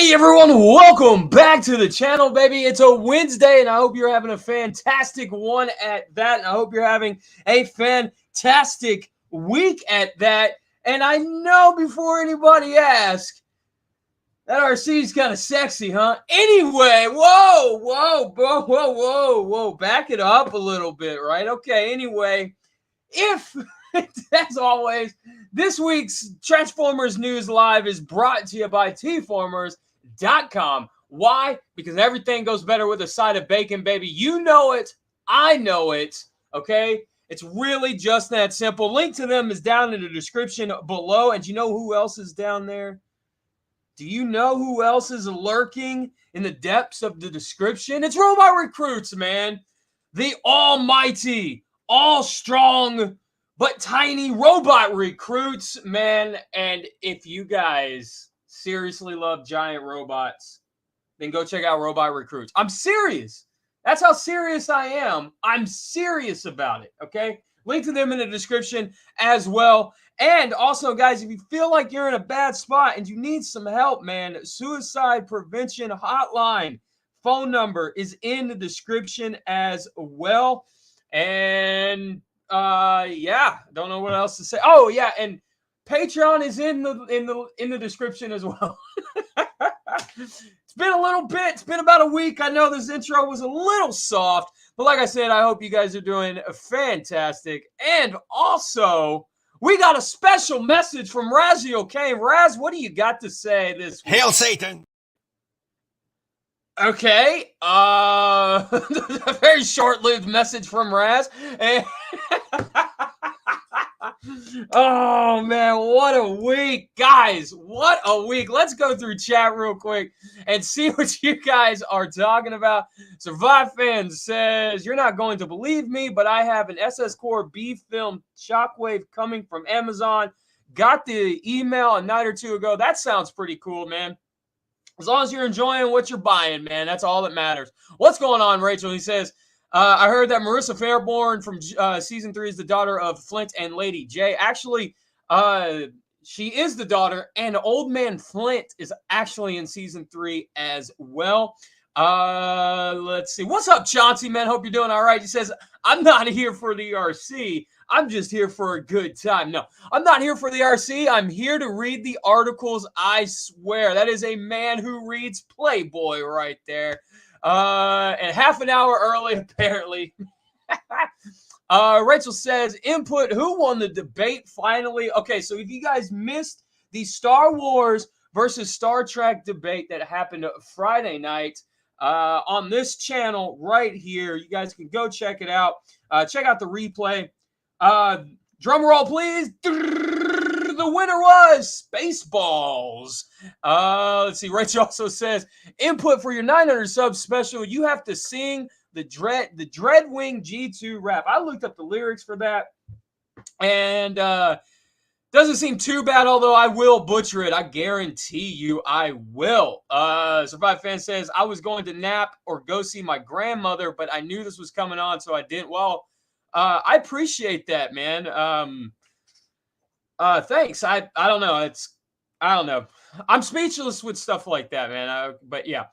Hey everyone, welcome back to the channel, baby. It's a Wednesday, and I hope you're having a fantastic one at that. And I hope you're having a fantastic week at that. And I know before anybody asks, that RC is kind of sexy, huh? Anyway, whoa. Back it up a little bit, right? Okay, anyway, if, as always, this week's Transformers News Live is brought to you by tformers.com. Why? Because everything goes better with a side of bacon, baby. You know it. I know it. Okay? It's really just that simple. Link to them is down in the description below. And you know who else is down there? Do you know who else is lurking in the depths of the description? It's Robot Recruits, man. The almighty, all-strong, but tiny robot recruits, man. And if you guys seriously love giant robots, then go check out Robot Recruits. I'm serious. That's how serious I am. I'm serious about it, okay? Link to them in the description as well. And also, guys, if you feel like you're in a bad spot and you need some help, man, Suicide Prevention Hotline phone number is in the description as well. And yeah, don't know what else to say. Oh yeah, and Patreon is in the description as well. It's been a little bit. It's been about a week. I know this intro was a little soft, but like I said, I hope you guys are doing fantastic. And also, we got a special message from Razio Kane. Raz, what do you got to say this week? Hail Satan! Okay, a very short-lived message from Raz. Oh man, what a week, guys! What a week! Let's go through chat real quick and see what you guys are talking about. Survive Fan says, "You're not going to believe me, but I have an SS Core B film Shockwave coming from Amazon. Got the email a night or two ago. That sounds pretty cool, man. As long as you're enjoying what you're buying, man, that's all that matters." What's going on, Rachel? He says, I heard that Marissa Fairborn from season 3 is the daughter of Flint and Lady J. Actually, she is the daughter, and Old Man Flint is actually in season 3 as well. Let's see. What's up, Chauncey, man? Hope you're doing all right. He says, "I'm not here for the RC. I'm just here for a good time." No, I'm not here for the RC. I'm here to read the articles, I swear. That is a man who reads Playboy right there. And half an hour early, apparently. Rachel says, "Input, who won the debate finally?" Okay, so if you guys missed the Star Wars versus Star Trek debate that happened Friday night on this channel right here, you guys can go check it out. Check out the replay. Drum roll, please. The winner was Spaceballs. Let's see. Rachel also says, "Input for your 900 subs special. You have to sing the Dreadwing G2 rap." I looked up the lyrics for that, and doesn't seem too bad. Although I will butcher it. I guarantee you, I will. Survive Fan says, "I was going to nap or go see my grandmother, but I knew this was coming on, so I didn't." Well, I appreciate that, man. Thanks. I don't know. I don't know. I'm speechless with stuff like that, man. But yeah.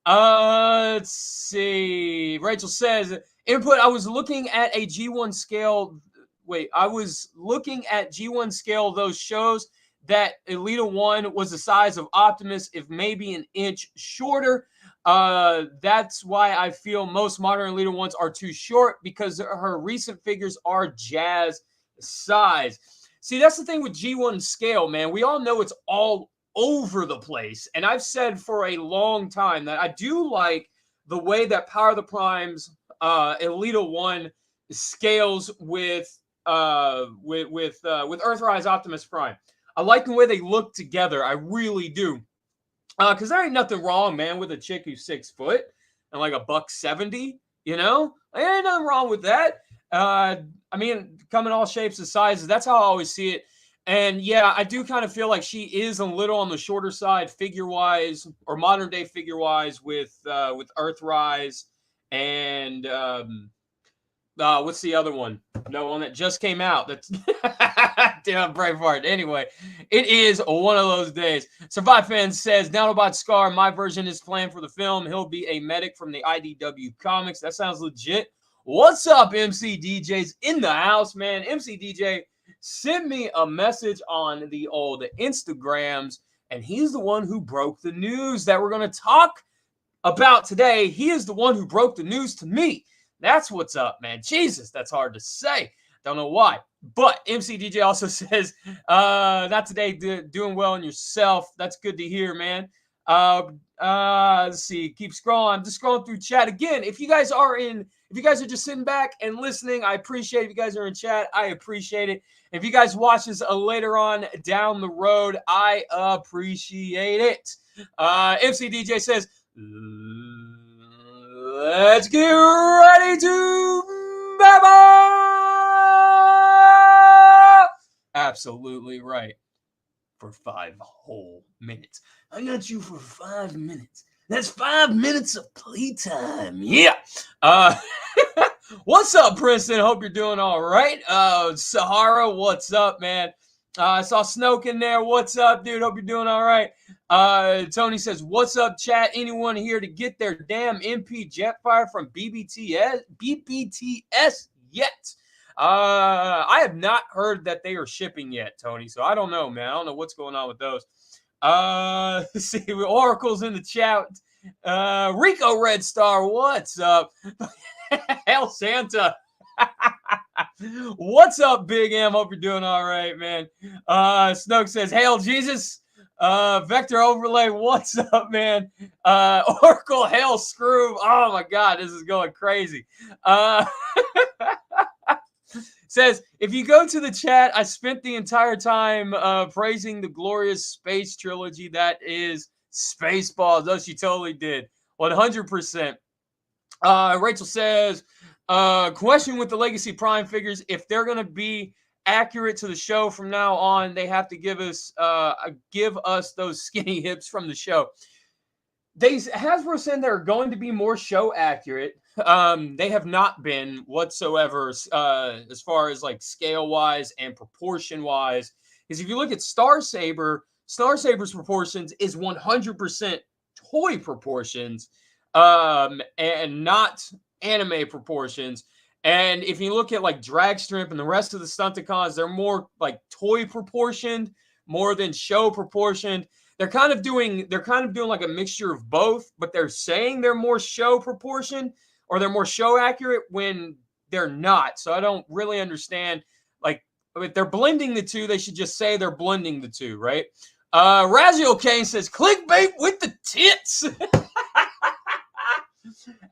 Let's see. Rachel says, "Input, I was looking at a G1 scale. Wait, I was looking at G1 scale those shows that Elita 1 was the size of Optimus, if maybe an inch shorter. That's why I feel most modern Elita 1s are too short, because her recent figures are Jazz size." See, that's the thing with G1 scale, man. We all know it's all over the place. And I've said for a long time that I do like the way that Power of the Primes Elita 1 scales with Earthrise Optimus Prime. I like the way they look together. I really do. Because there ain't nothing wrong, man, with a chick who's 6 foot and like $170, you know? There ain't nothing wrong with that. I mean, come in all shapes and sizes. That's how I always see it. And yeah, I do kind of feel like she is a little on the shorter side figure-wise, or modern-day figure-wise, with Earthrise and What's the other one? No one that just came out. That's damn Braveheart. Anyway, it is one of those days. Survive Fan says, Nanobot Scar, my version is planned for the film. He'll be a medic from the IDW comics. That sounds legit. What's up, MC DJs in the house, man? MC DJ sent me a message on the old Instagrams, and he's the one who broke the news that we're going to talk about today. He is the one who broke the news to me. That's what's up, man. Jesus, that's hard to say. Don't know why. But MC DJ also says, not today, doing well in yourself. That's good to hear, man. Let's see. Keep scrolling. I'm just scrolling through chat again. If you guys are just sitting back and listening, I appreciate it. If you guys are in chat, I appreciate it. If you guys watch this later on down the road, I appreciate it. MC DJ says, let's get ready to babble! Absolutely right. For 5 whole minutes. I got you for 5 minutes. That's 5 minutes of playtime. Yeah. What's up, Princeton? Hope you're doing all right. Sahara, what's up, man? I saw Snoke in there. What's up, dude? Hope you're doing all right. Tony says, what's up, chat? Anyone here to get their damn MP Jetfire from BBTS yet? I have not heard that they are shipping yet, Tony. So I don't know, man. I don't know what's going on with those. Let's see, Oracle's in the chat. Rico Red Star, what's up? Hell Santa. What's up, Big M? Hope you're doing all right, man. Snoke says, Hail Jesus. Vector Overlay, what's up, man? Oracle, Hail Screw. Oh my God, this is going crazy. Says, if you go to the chat, I spent the entire time praising the glorious space trilogy that is Spaceballs. Oh, she totally did. 100%. Rachel says, question with the Legacy Prime figures, if they're going to be accurate to the show from now on, they have to give us those skinny hips from the show. Hasbro said they're going to be more show accurate. They have not been whatsoever as far as like scale wise and proportion wise. Because if you look at Star Saber's proportions is 100% toy proportions, and not anime proportions. And if you look at like Dragstrip and the rest of the Stunticons, they're more like toy proportioned more than show proportioned. They're kind of doing like a mixture of both, but they're saying they're more show proportioned or they're more show accurate when they're not. So I don't really understand. Like, if they're blending the two, they should just say they're blending the two, right? Razio Kane says, clickbait with the tits.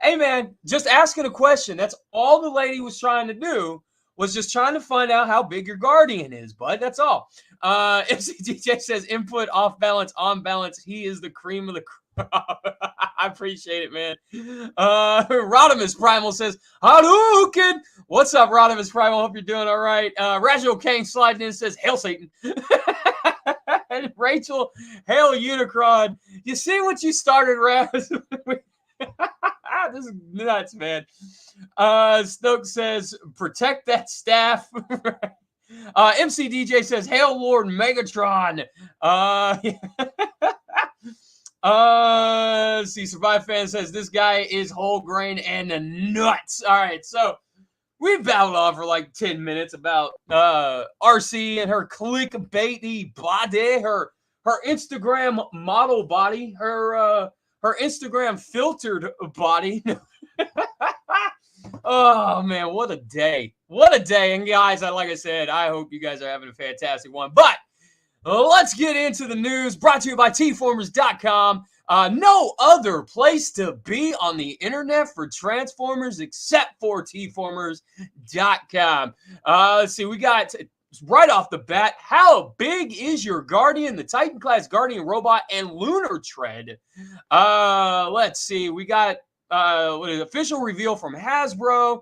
Hey, man, just asking a question. That's all the lady was trying to do, was just trying to find out how big your Guardian is, bud. That's all. MCDJ says, input, off balance, on balance. He is the cream of the crop. I appreciate it, man. Rodimus Primal says, Hadouken. What's up, Rodimus Primal? Hope you're doing all right. Razio Kane sliding in says, Hail Satan. And Rachel, Hail Unicron. You see what you started, Raz? This is nuts, man. Stoke says, protect that staff. MC DJ says, Hail Lord Megatron. Let's see, Survive Fan says, this guy is whole grain and nuts. All right, so we've battled on for like 10 minutes about RC and her clickbaity body, her Instagram model body, her Instagram filtered body. Oh, man, what a day. What a day. And guys, like I said, I hope you guys are having a fantastic one. But let's get into the news brought to you by tformers.com. No other place to be on the internet for Transformers except for tformers.com. Let's see, we got right off the bat, how big is your Guardian, the Titan class Guardian robot, and Lunar Tread? Let's see, we got official reveal from Hasbro.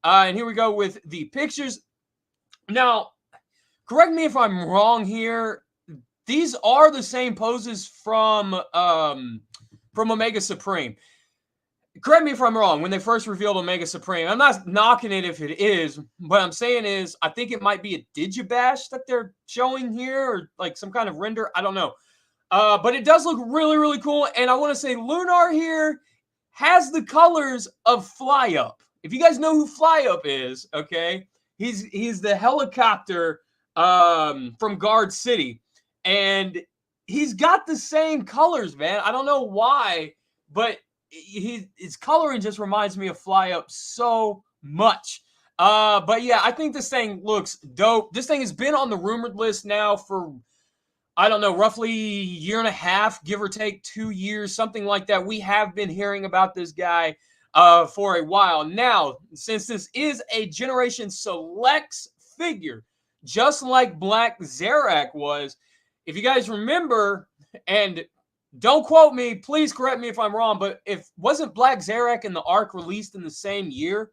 And here we go with the pictures. Now, correct me if I'm wrong here. These are the same poses from Omega Supreme. correct me if I'm wrong, when they first revealed Omega Supreme, I'm not knocking it if it is. What I'm saying is, I think it might be a Digibash that they're showing here, or like some kind of render. I don't know. But it does look really, really cool. And I want to say Lunar here has the colors of Fly Up. If you guys know who Fly Up is, okay, he's the helicopter from Guard City. And he's got the same colors, man. I don't know why, but his coloring just reminds me of Fly Up so much. But yeah, I think this thing looks dope. This thing has been on the rumored list now for, I don't know, roughly a year and a half, give or take 2 years, something like that. We have been hearing about this guy for a while. Now, since this is a Generation Selects figure, just like Black Zarak was, if you guys remember, and don't quote me, please correct me if I'm wrong, but if wasn't Black Zarak and the Arc released in the same year?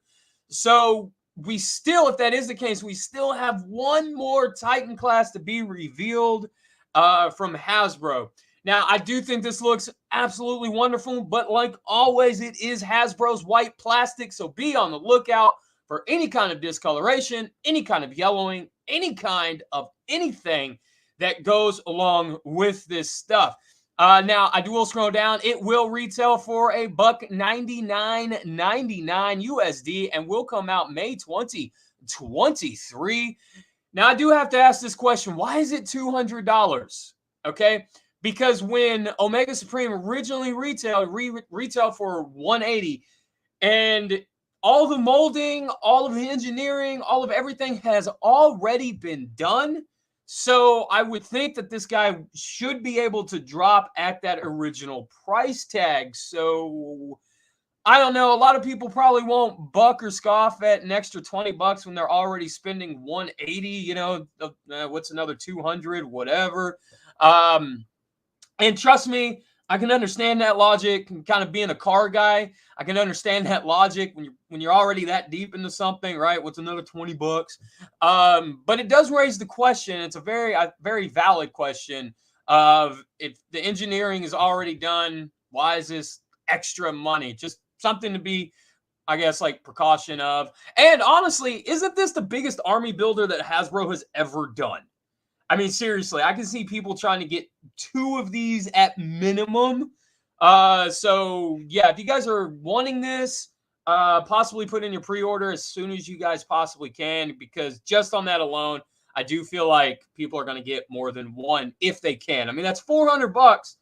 So we still, if that is the case, we still have one more Titan class to be revealed from Hasbro. Now, I do think this looks absolutely wonderful, but like always, it is Hasbro's white plastic, so be on the lookout for any kind of discoloration, any kind of yellowing, any kind of anything that goes along with this stuff. Now, I will scroll down. It will retail for a $199.99 USD and will come out May 2023. Now, I do have to ask this question. Why is it $200? Okay, because when Omega Supreme originally retailed for $180, and all the molding, all of the engineering, all of everything has already been done. So I would think that this guy should be able to drop at that original price tag. So I don't know. A lot of people probably won't buck or scoff at an extra $20 when they're already spending 180. You know, what's another 200, whatever. And trust me, I can understand that logic. And kind of being a car guy, I can understand that logic when you're already that deep into something, right? What's another $20? But it does raise the question. It's a very valid question of, if the engineering is already done, why is this extra money? Just something to be, I guess, like precaution of. And honestly, isn't this the biggest army builder that Hasbro has ever done? I mean, seriously, I can see people trying to get 2 of these at minimum. So yeah, if you guys are wanting this, possibly put in your pre-order as soon as you guys possibly can, because just on that alone, I do feel like people are going to get more than one if they can. I mean, that's $400. It's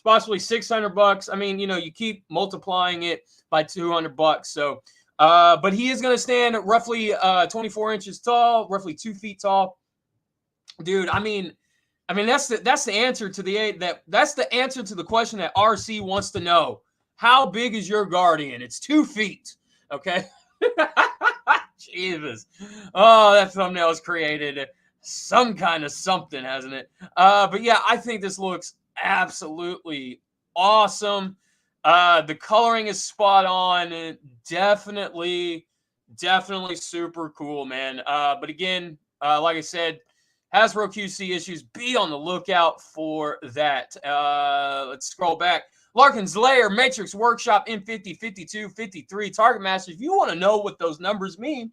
possibly $600. I mean, you know, you keep multiplying it by $200. So, but he is going to stand at roughly 24 inches tall, roughly 2 feet tall. Dude, I mean, that's the answer to that's the answer to the question that RC wants to know. How big is your Guardian? It's 2 feet. Okay. Jesus. Oh, that thumbnail has created some kind of something, hasn't it? But yeah, I think this looks absolutely awesome. The coloring is spot on. Definitely super cool, man. But again, like I said, Hasbro QC issues, be on the lookout for that. Let's scroll back. Larkin's Lair, Matrix Workshop, M50, 52, 53, Target Master. If you want to know what those numbers mean,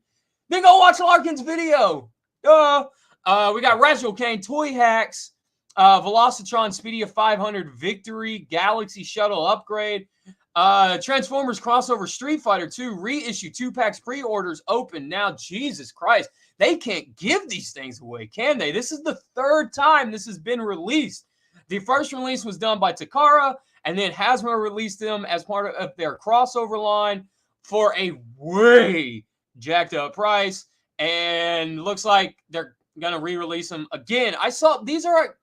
then go watch Larkin's video. We got Rachel Kane, Toy Hacks, Velocitron Speedia 500 Victory, Galaxy Shuttle Upgrade, Transformers Crossover Street Fighter 2 reissue 2-packs pre-orders open now. Jesus Christ. They can't give these things away, can they? This is the 3rd time this has been released. The first release was done by Takara, and then Hasbro released them as part of their crossover line for a way jacked up price. And looks like they're going to re-release them again. I saw these were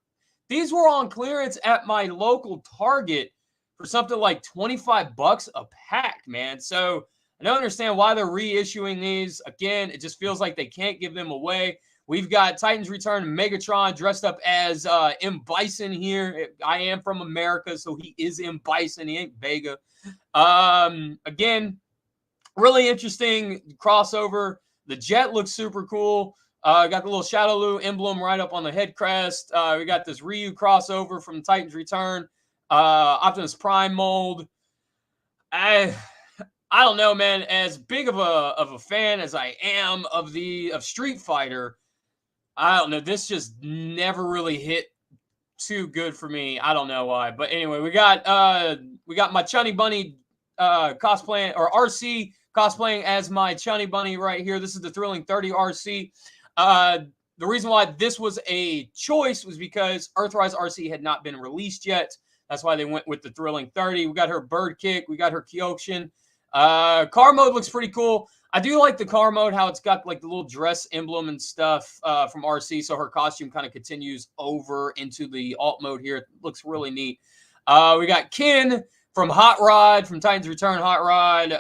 on clearance at my local Target for something like $25 a pack, man. So I don't understand why they're reissuing these. Again, it just feels like they can't give them away. We've got Titans Return Megatron dressed up as M. Bison here. I am from America, so he is M. Bison. He ain't Vega. Again, really interesting crossover. The jet looks super cool. Got the little Shadowloo emblem right up on the head crest. We got this Ryu crossover from Titans Return. Optimus Prime mold. I don't know, man. As big of a fan as I am of Street Fighter, I don't know. This just never really hit too good for me. I don't know why, but anyway, we got my Chunny Bunny cosplaying, or RC cosplaying as my Chunny Bunny right here. This is the Thrilling 30 RC. The reason why this was a choice was because Earthrise RC had not been released yet. That's why they went with the Thrilling 30. We got her Bird Kick. We got her Kyokushin. Car mode looks pretty cool. I do like the car mode, how it's got like the little dress emblem and stuff from RC. So her costume kind of continues over into the alt mode here. It looks really neat. We got Ken from Hot Rod, from Titans Return Hot Rod.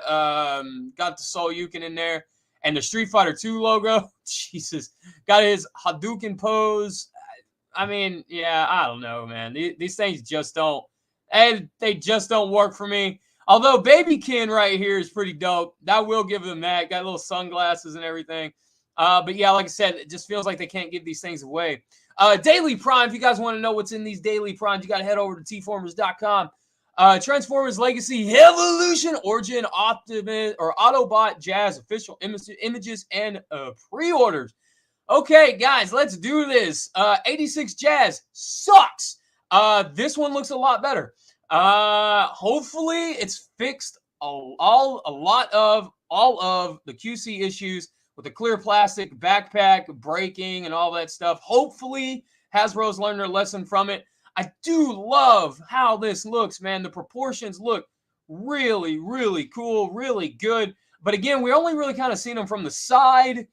Got the Soul Yukin in there. And the Street Fighter 2 logo. Jesus. Got his Hadouken pose. I mean, yeah, I don't know, man. These things just don't, they just don't work for me. Although Baby Ken right here is pretty dope. I will give them that. Got little sunglasses and everything. But yeah, like I said, it just feels like they can't give these things away. Daily Prime, if you guys want to know what's in these Daily Primes, you got to head over to tformers.com. Transformers Legacy Evolution Origin Optimus or Autobot Jazz official images and pre-orders. Okay, guys, let's do this. 86 Jazz sucks. This one looks a lot better. Hopefully it's fixed all of the QC issues with the clear plastic backpack breaking and all that stuff. Hopefully Hasbro's learned their lesson from it. I do love how this looks, man. The proportions look really, really cool, really good. But again, we only really kind of seen them from the side,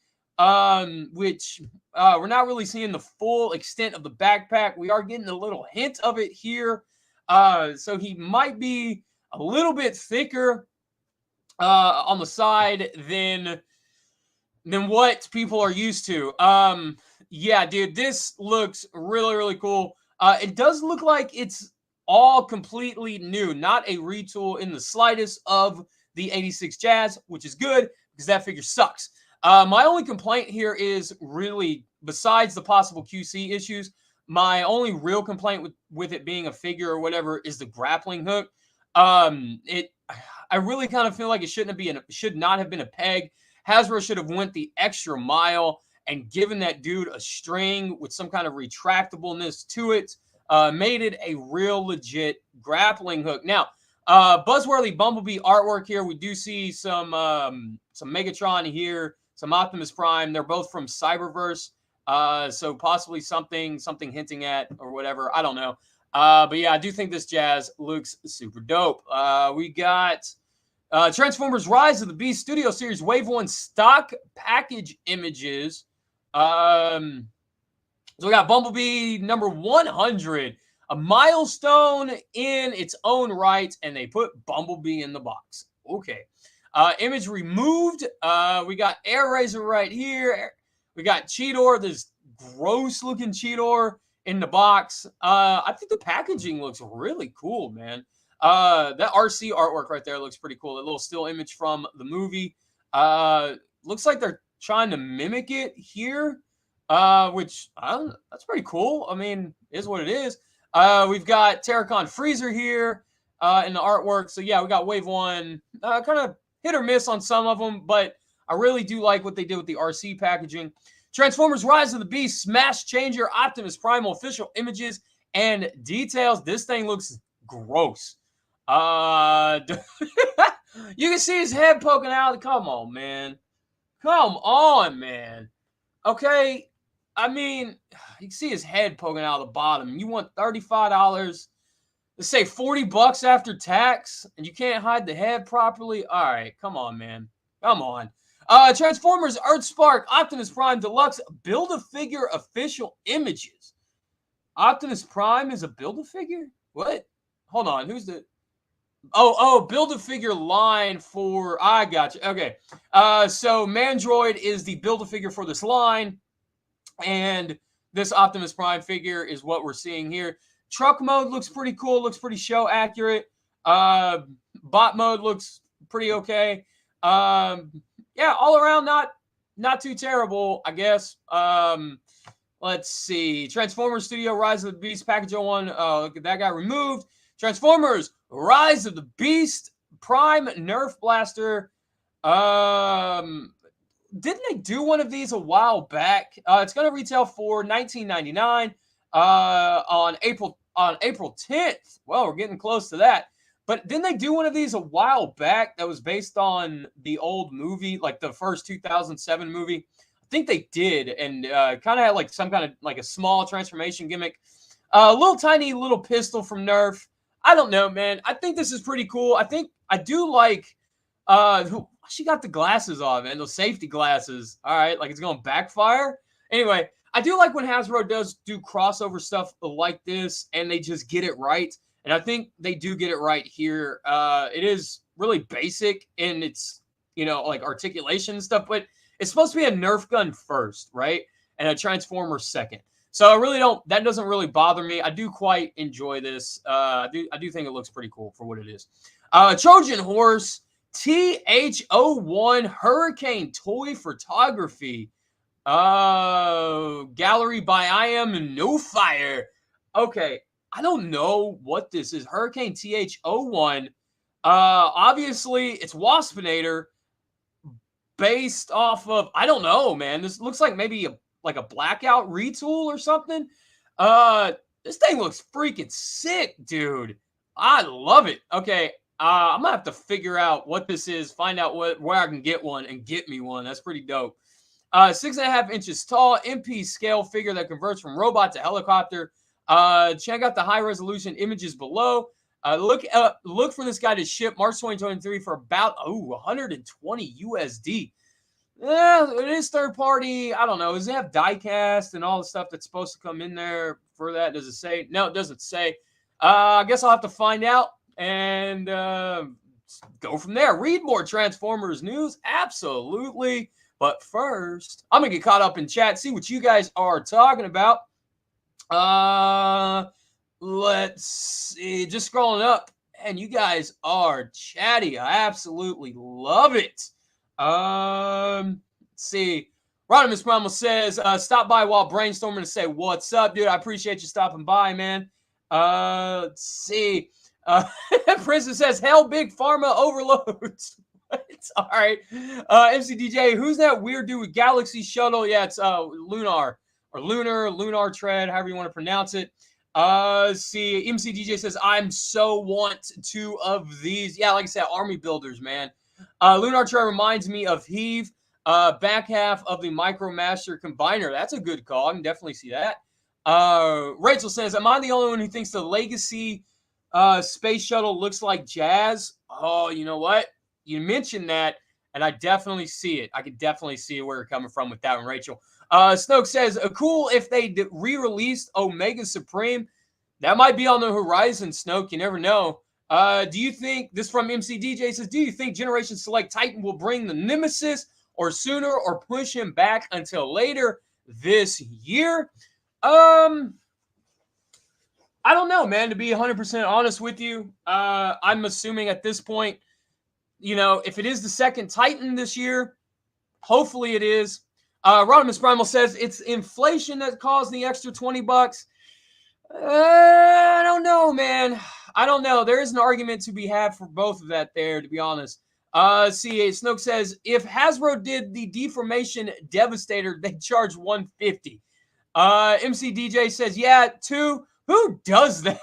which we're not really seeing the full extent of the backpack. We are getting a little hint of it here. So he might be a little bit thicker on the side than what people are used to. Yeah, dude, this looks really, really cool. It does look like it's all completely new, not a retool in the slightest of the 86 Jazz, which is good because that figure sucks. My only complaint here is really, besides the possible QC issues, my only real complaint with it being a figure or whatever is the grappling hook. I really kind of feel like it should not have been a peg. Hasbro should have went the extra mile and given that dude a string with some kind of retractableness to it, made it a real legit grappling hook. Now, Buzzworthy Bumblebee artwork here. We do see some Megatron here, some Optimus Prime. They're both from Cyberverse, so possibly something hinting at or whatever. I don't know. But yeah, I do think this Jazz looks super dope. We got Transformers Rise of the Beast Studio Series Wave 1 stock package images. So we got Bumblebee number 100, a milestone in its own right, and they put Bumblebee in the box. Okay. Image removed. We got Air Razor right here. We got Cheetor, this gross looking Cheetor in the box. I think the packaging looks really cool, man. That RC artwork right there looks pretty cool. A little still image from the movie. Looks like they're trying to mimic it here, which that's pretty cool. I mean, is what it is. We've got Terracon Freezer here in the artwork. So yeah, we got Wave 1, kind of hit or miss on some of them, but I really do like what they did with the RC packaging. Transformers Rise of the Beast Smash Changer Optimus Primal official images and details. This thing looks gross. You can see his head poking out. Come on, man. Come on, man. Okay. I mean, you can see his head poking out of the bottom. You want $35, let's say $40 after tax, and you can't hide the head properly? All right, come on, man. Come on. Transformers Earthspark Optimus Prime Deluxe Build-A-Figure official images. Optimus Prime is a Build-A-Figure? What? Hold on. Who's the... Oh, Build-A-Figure line for... I got you. Okay. So Mandroid is the Build-A-Figure for this line, and this Optimus Prime figure is what we're seeing here. Truck mode looks pretty cool. Looks pretty show accurate. Bot mode looks pretty okay. Yeah, all around not too terrible, I guess. Let's see. Transformers Studio Rise of the Beast Package 01. Look at that guy removed. Transformers Rise of the Beast Prime Nerf Blaster. Didn't they do one of these a while back? It's going to retail for $19.99 on April 10th. Well, we're getting close to that. But didn't they do one of these a while back that was based on the old movie, like the first 2007 movie? I think they did, and kind of had like some kind of like a small transformation gimmick. A little tiny little pistol from Nerf. I don't know, man. I think this is pretty cool. I do like she got the glasses on, man. Those safety glasses. All right, like it's going to backfire. Anyway, I do like when Hasbro does do crossover stuff like this, and they just get it right. And I think they do get it right here. It is really basic in its, like articulation and stuff, but it's supposed to be a Nerf gun first, right? And a Transformer second. So I really that doesn't really bother me. I do quite enjoy this. I do think it looks pretty cool for what it is. Trojan Horse TH01 Hurricane Toy Photography. Gallery by I Am No Fire. Okay, I don't know what this is. Hurricane TH01. Obviously, it's Waspinator based off of, I don't know, man. This looks like maybe a blackout retool or something. This thing looks freaking sick, dude. I love it. Okay, I'm gonna have to figure out what this is, find out where I can get one and get me one. That's pretty dope. 6.5 inches tall, MP scale figure that converts from robot to helicopter. Check out the high resolution images below. Look for this guy to ship March 2023 for about 120 USD. Yeah, it is third party. I don't know. Does it have die cast and all the stuff that's supposed to come in there for that? Does it say? No, it doesn't say. I guess I'll have to find out and go from there. Read more Transformers news. Absolutely. But first, I'm going to get caught up in chat, see what you guys are talking about. Let's see. Just scrolling up, and you guys are chatty. I absolutely love it. Let's see. Rodimus Primal says, stop by while brainstorming to say, what's up, dude? I appreciate you stopping by, man. Let's see. Princess says, hell, big pharma overloads. It's all right. MCDJ, who's that weird dude with Galaxy Shuttle? Yeah, it's Lunar Tread, however you want to pronounce it. See, MCDJ says, I'm so want two of these. Yeah, like I said, army builders, man. Lunar Tread reminds me of Heave, back half of the Micromaster Combiner. That's a good call. I can definitely see that. Rachel says, am I the only one who thinks the Legacy space shuttle looks like Jazz? Oh, you know what? You mentioned that, and I definitely see it. I could definitely see where you're coming from with that one, Rachel. Snoke says, cool if they re-released Omega Supreme. That might be on the horizon, Snoke. You never know. Do you think, this from MCDJ says, do you think Generation Select Titan will bring the Nemesis or sooner or push him back until later this year? I don't know, man, to be 100% honest with you. I'm assuming at this point, if it is the second Titan this year, hopefully it is. Rodimus Primal says it's inflation that caused the extra $20. I don't know, man. I don't know. There is an argument to be had for both of that there, to be honest. Snoke says, if Hasbro did the Deformation Devastator, they'd charge $150. MCDJ says, yeah, 2. Who does that?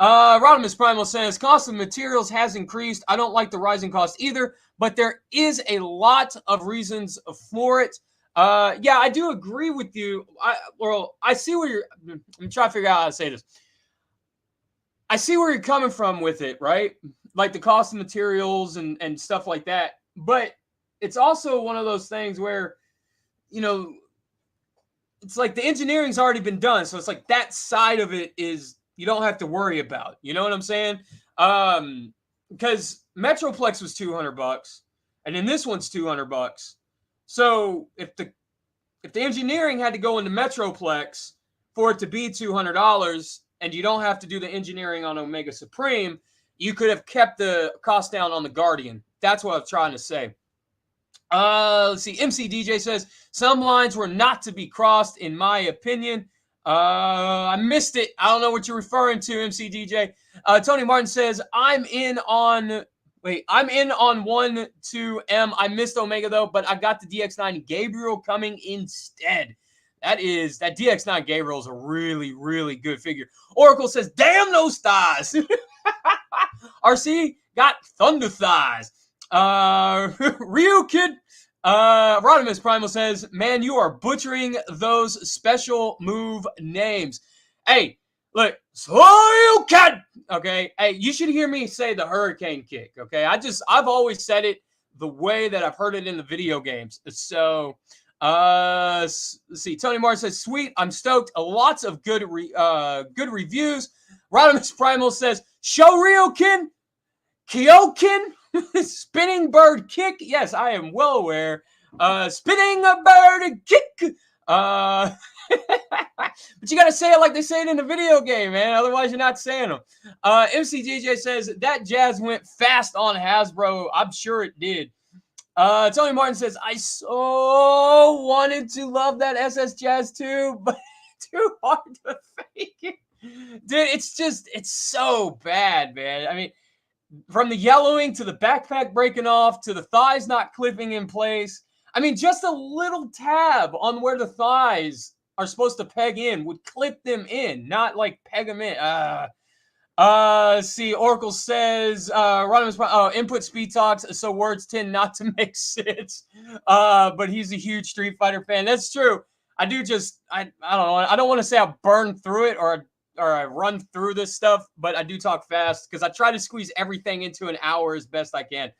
Rodimus Primal says, cost of materials has increased. I don't like the rising cost either, but there is a lot of reasons for it. Yeah, I do agree with you. I see where you're, I'm trying to figure out how to say this. I see where you're coming from with it, right? Like the cost of materials and stuff like that. But it's also one of those things where, it's like the engineering's already been done. So it's like that side of it is, you don't have to worry about. You know what I'm saying? Because Metroplex was $200, and then this one's $200. So if the engineering had to go into Metroplex for it to be $200, and you don't have to do the engineering on Omega Supreme, you could have kept the cost down on the Guardian. That's what I'm trying to say. Let's see. MCDJ says some lines were not to be crossed, in my opinion. I missed it. I don't know what you're referring to, MCDJ. Tony Martin says, I'm in on 1 to M. I missed Omega though, but I got the DX9 Gabriel coming instead. That DX9 Gabriel is a really, really good figure. Oracle says, damn those thighs. RC got thunder thighs. Ryu Kid. Rodimus Primal says, man, you are butchering those special move names. Hey, look, Ryu Kid. Okay. Hey, you should hear me say the hurricane kick. Okay. I've always said it the way that I've heard it in the video games. So, let's see. Tony Martin says, sweet. I'm stoked. Lots of good reviews. Rodimus Primal says, Shoryuken, Kyokin, spinning bird kick. Yes, I am well aware. Spinning a bird kick. But you got to say it like they say it in the video game, man. Otherwise, you're not saying them. MCJJ says, that Jazz went fast on Hasbro. I'm sure it did. Tony Martin says, I so wanted to love that SS Jazz too, but too hard to fake it. Dude, it's so bad, man. I mean, from the yellowing to the backpack breaking off to the thighs not clipping in place. I mean, just a little tab on where the thighs are supposed to peg in would clip them in, not like peg them in. See, Oracle says, input speed talks, so words tend not to make sense. But he's a huge Street Fighter fan. That's true. I don't know. I don't want to say I burned through it or I run through this stuff, but I do talk fast because I try to squeeze everything into an hour as best I can.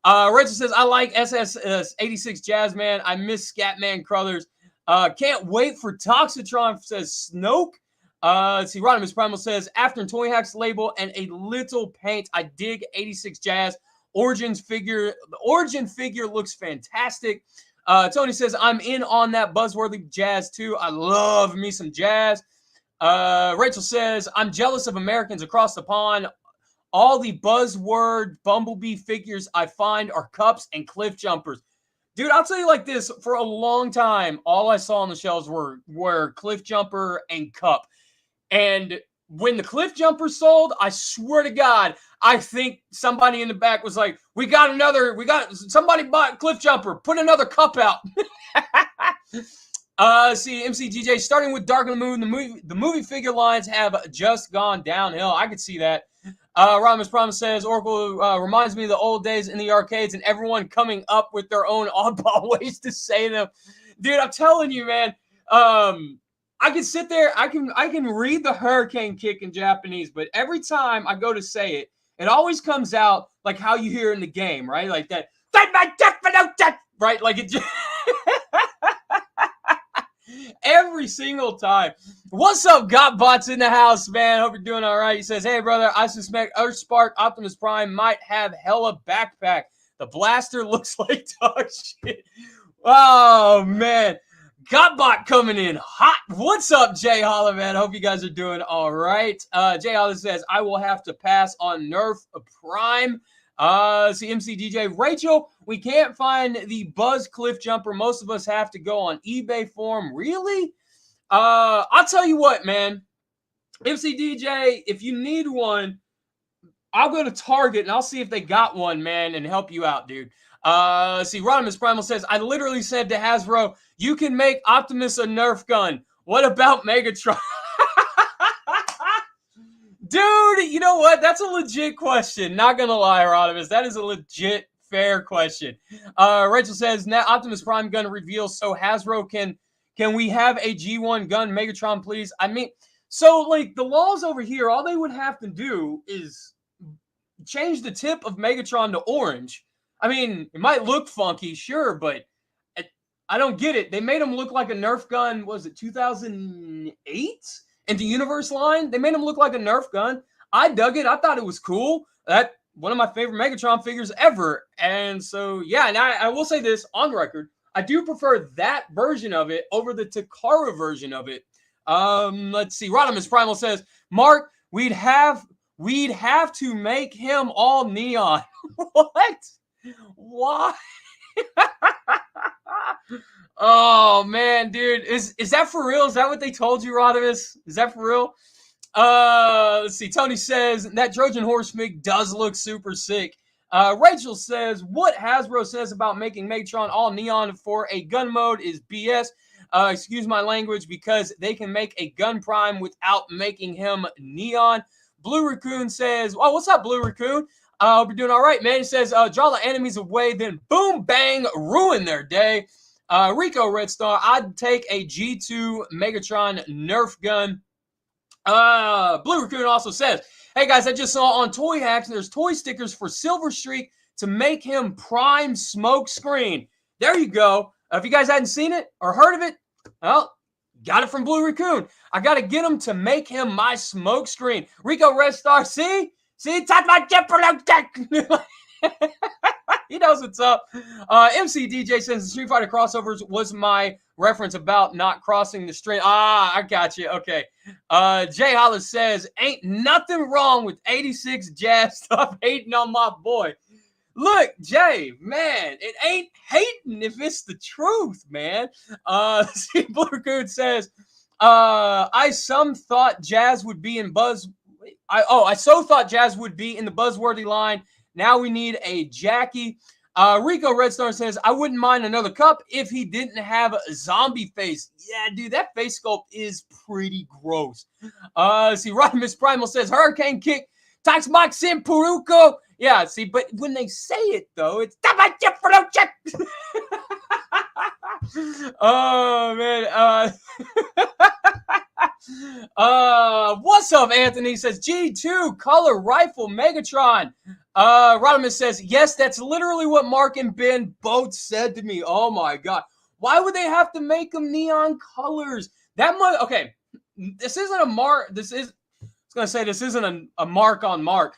Rachel says, I like SS86 Jazzman. I miss Scatman Crothers. Can't wait for Toxitron, says Snoke. See, Rodimus Primal says, after Toy Hacks label and a little paint, I dig 86 Jazz. The Origin figure looks fantastic. Tony says, I'm in on that buzzworthy Jazz too. I love me some Jazz. Rachel says, I'm jealous of Americans across the pond. All the buzzword Bumblebee figures I find are cups and cliff jumpers. Dude, I'll tell you like this. For a long time, all I saw on the shelves were cliff jumper and cup. And when the cliff jumper sold, I swear to God, I think somebody in the back was like, somebody bought cliff jumper. Put another cup out. See, MCGJ, starting with Dark in the Moon, the movie figure lines have just gone downhill. I could see that. Rodimus Promise says, Oracle reminds me of the old days in the arcades and everyone coming up with their own oddball ways to say them. Dude, I'm telling you, man. I can sit there, I can read the hurricane kick in Japanese, but every time I go to say it, it always comes out like how you hear in the game, right? Like that, right? Like it just every single time. What's up, Gotbots in the house, man? Hope you're doing all right. He says, hey, brother, I suspect Earthspark Optimus Prime might have hella backpack. The blaster looks like dog shit. Oh, man. Gotbot coming in hot. What's up, Jay Holler, man? Hope you guys are doing all right. Jay Holler says, I will have to pass on Nerf Prime. See, MCDJ. Rachel, we can't find the Buzz Cliff Jumper. Most of us have to go on eBay for them. Really? I'll tell you what, man. MCDJ, if you need one, I'll go to Target and I'll see if they got one, man, and help you out, dude. See, Rodimus Primal says, I literally said to Hasbro, you can make Optimus a Nerf gun. What about Megatron? Dude, you know what? That's a legit question. Not gonna lie, Rodimus. That is a legit, fair question. Rachel says, now Optimus Prime gun reveal, so Hasbro can we have a G1 gun Megatron, please? I mean, so, like, the laws over here, all they would have to do is change the tip of Megatron to orange. I mean, it might look funky, sure, but I don't get it. They made him look like a Nerf gun, was it 2008? In the Universe line, they made him look like a Nerf gun. I dug it. I thought it was cool. That one of my favorite Megatron figures ever. And so, yeah, and I will say this on record. I do prefer that version of it over the Takara version of it. Let's see. Rodimus Primal says, Mark, we'd have to make him all neon. What? Why? Oh man, dude, is that for real? Is that what they told you, Rodimus? Is that for real? Let's see. Tony says that Trojan horse fig does look super sick. Rachel says what Hasbro says about making Megatron all neon for a gun mode is BS. Excuse my language, because they can make a gun prime without making him neon. Blue Raccoon says, "Oh, what's up, Blue Raccoon? Hope you're doing all right, man." He says, "Draw the enemies away, then boom, bang, ruin their day." Rico Red Star, I'd take a G2 Megatron Nerf gun. Blue Raccoon also says, "Hey guys, I just saw on Toy Hacks there's toy stickers for Silver Streak to make him prime smoke screen." There you go. If you guys hadn't seen it or heard of it, well, got it from Blue Raccoon. I got to get him to make him my smoke screen. Rico Red Star, see, touch my chip. He knows what's up. MC DJ says the Street Fighter crossovers was my reference about not crossing the stream. I got you. Okay. Jay Hollis says, ain't nothing wrong with 86 jazz stuff hating on my boy. Look, Jay, man, it ain't hating if it's the truth, man. See, Blue Raccoon says, I thought Jazz would be in I so thought Jazz would be in the buzzworthy line. Now we need a Jackie. Rico Redstar says, I wouldn't mind another cup if he didn't have a zombie face. Yeah, dude, that face sculpt is pretty gross. See, Rodimus Primal says, Hurricane Kick, Tax Maxim Puruko. Yeah, see, but when they say it, though, it's oh, man. What's up, Anthony? Says G2 color rifle Megatron. Rodimus says, yes, that's literally what Mark and Ben both said to me. Oh my god. Why would they have to make them neon colors? That much. Okay, this isn't a mark. This isn't a mark on Mark.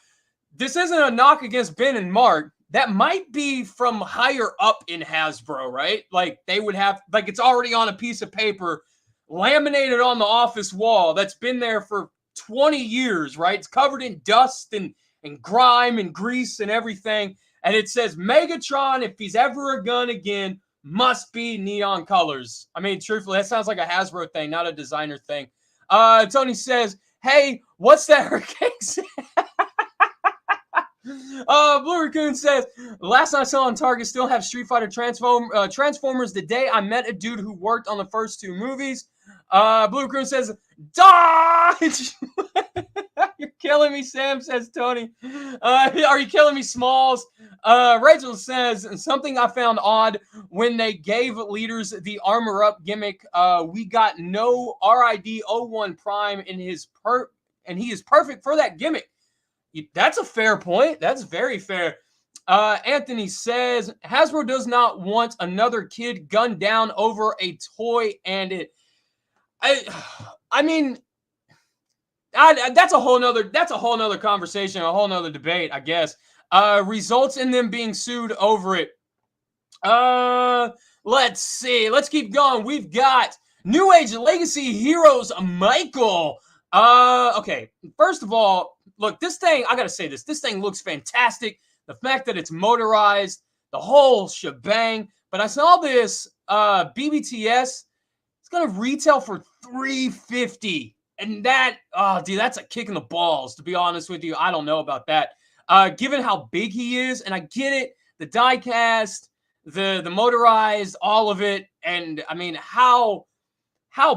This isn't a knock against Ben and Mark. That might be from higher up in Hasbro, right? Like they would have, like it's already on a piece of paper, laminated on the office wall that's been there for 20 years, right? It's covered in dust and grime and grease and everything. And it says, Megatron, if he's ever a gun again, must be neon colors. I mean, truthfully, that sounds like a Hasbro thing, not a designer thing. Tony says, hey, what's that hurricane? Blue Raccoon says, last I saw on Target still have Street Fighter Transformers. The day I met a dude who worked on the first two movies. Blue Raccoon says, dodge! You're killing me, Sam, says Tony. Are you killing me, Smalls? Rachel says, something I found odd when they gave leaders the armor up gimmick. We got no RID-01 Prime in his and he is perfect for that gimmick. That's a fair point. That's very fair. Anthony says, Hasbro does not want another kid gunned down over a toy, and it. I mean, that's a whole nother conversation, a whole nother debate, I guess. Results in them being sued over it. Let's see. Let's keep going. We've got New Age Legacy Heroes Michael. Okay. First of all, look, this thing, I gotta say this. This thing looks fantastic. The fact that it's motorized, the whole shebang. But I saw this BBTS. It's gonna retail for $350. And that, oh, dude, that's a kick in the balls, to be honest with you. I don't know about that. Given how big he is, and I get it, the die-cast, the motorized, all of it, and, I mean, how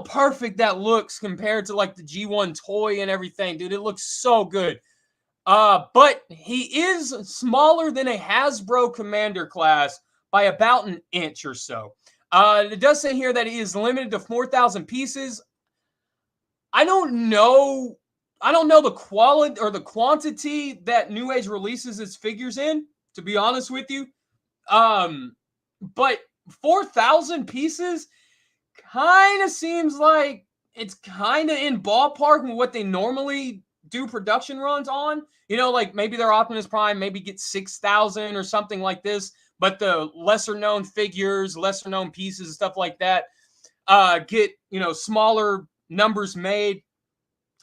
perfect that looks compared to, like, the G1 toy and everything. Dude, it looks so good. But he is smaller than a Hasbro Commander class by about an inch or so. It does say here that he is limited to 4,000 pieces. I don't know the quality or the quantity that New Age releases its figures in, to be honest with you. But 4,000 pieces kind of seems like it's kind of in ballpark with what they normally do production runs on. You know, like maybe their Optimus Prime maybe get 6,000 or something like this, but the lesser known figures, lesser known pieces and stuff like that get, you know, smaller numbers made.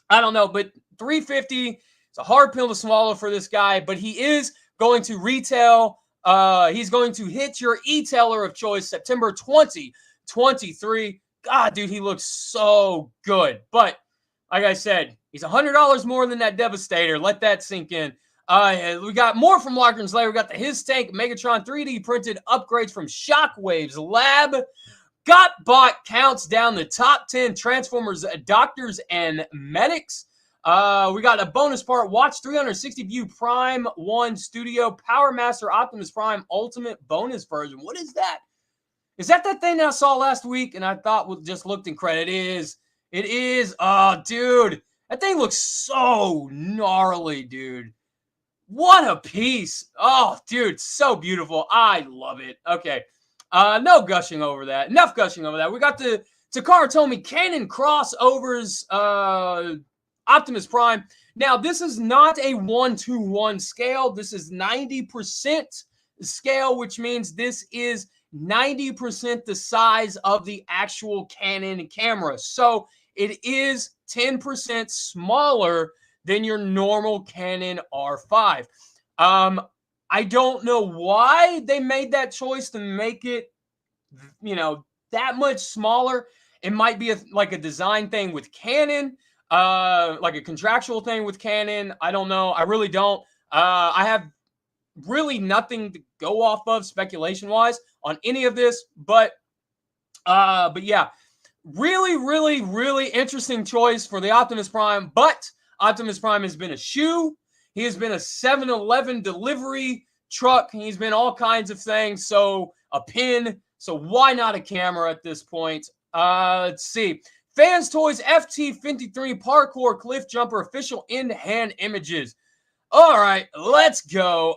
I don't know, but $350, it's a hard pill to swallow for this guy, but he is going to retail He's going to hit your e-tailer of choice September 2023. God, dude, he looks so good. But like I said, he's $100 more than that Devastator. Let that sink in. We got more from Larkin's Lair. We got the His Tank Megatron 3D printed upgrades from Shockwave's lab. GotBot counts down the top 10 Transformers, Doctors, and Medics. We got a bonus part. Watch 360 View Prime 1 Studio Power Master Optimus Prime Ultimate bonus version. What is that? Is that thing that I saw last week and I thought just looked incredible? It is. It is. Oh, dude. That thing looks so gnarly, dude. What a piece. Oh, dude, so beautiful. I love it. Okay. No gushing over that. Enough gushing over that. We got the Takara Tomy Canon crossovers Optimus Prime. Now, this is not a 1-to-1 scale. This is 90% scale, which means this is 90% the size of the actual Canon camera. So it is 10% smaller than your normal Canon R5. I don't know why they made that choice to make it, that much smaller. It might be like a design thing with Canon, like a contractual thing with Canon. I don't know. I really don't. I have really nothing to go off of speculation-wise on any of this, but yeah, really interesting choice for the Optimus Prime. But Optimus Prime has been a shoe. He has been a 7-Eleven delivery truck. He's been all kinds of things. So a pin. So why not a camera at this point? Let's see. Fans Toys FT53 Parkour Cliff Jumper official in-hand images. All right, let's go.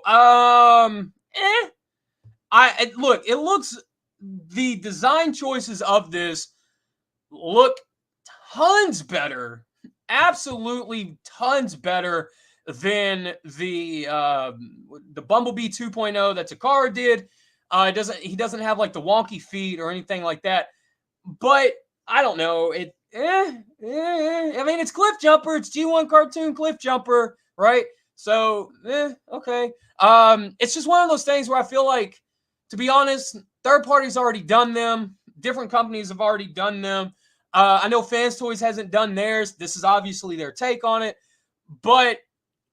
Look, it looks, the design choices of this look tons better. Absolutely tons better than the Bumblebee 2.0 that Takara did. He doesn't have like the wonky feet or anything like that. But I don't know. I mean, it's Cliff Jumper. It's G1 cartoon Cliff Jumper, right? So, okay. It's just one of those things where I feel like, to be honest, third parties already done them. Different companies have already done them. I know Fans Toys hasn't done theirs. This is obviously their take on it. But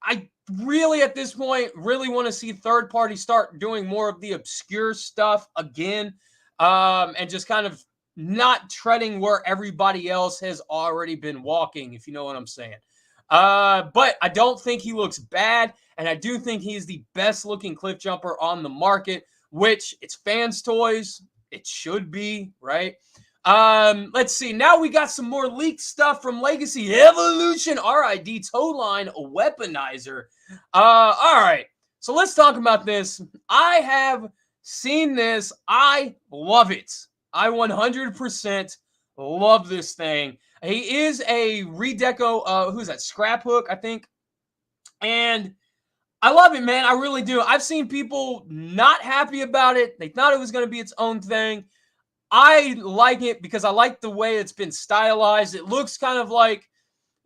I really, at this point, really want to see third parties start doing more of the obscure stuff again, and just kind of not treading where everybody else has already been walking, if you know what I'm saying. But I don't think he looks bad, and I do think he is the best looking Cliff Jumper on the market, which it's Fans Toys. It should be, right? Let's see. Now we got some more leaked stuff from Legacy Evolution RID Tow Line Weaponizer. All right. So let's talk about this. I have seen this. I love it. I 100% love this thing. He is a redeco. Who's that? Scrap Hook, I think. And I love it, man. I really do. I've seen people not happy about it. They thought it was going to be its own thing. I like it because I like the way it's been stylized. It looks kind of like,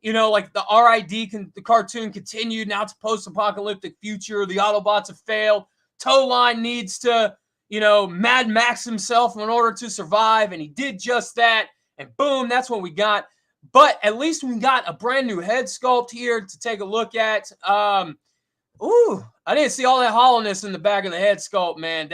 like the RID, the cartoon continued. Now it's a post-apocalyptic future. The Autobots have failed. Tow Line needs to, Mad Max himself in order to survive. And he did just that. And boom, that's what we got. But at least we got a brand new head sculpt here to take a look at. Ooh, I didn't see all that hollowness in the back of the head sculpt, man.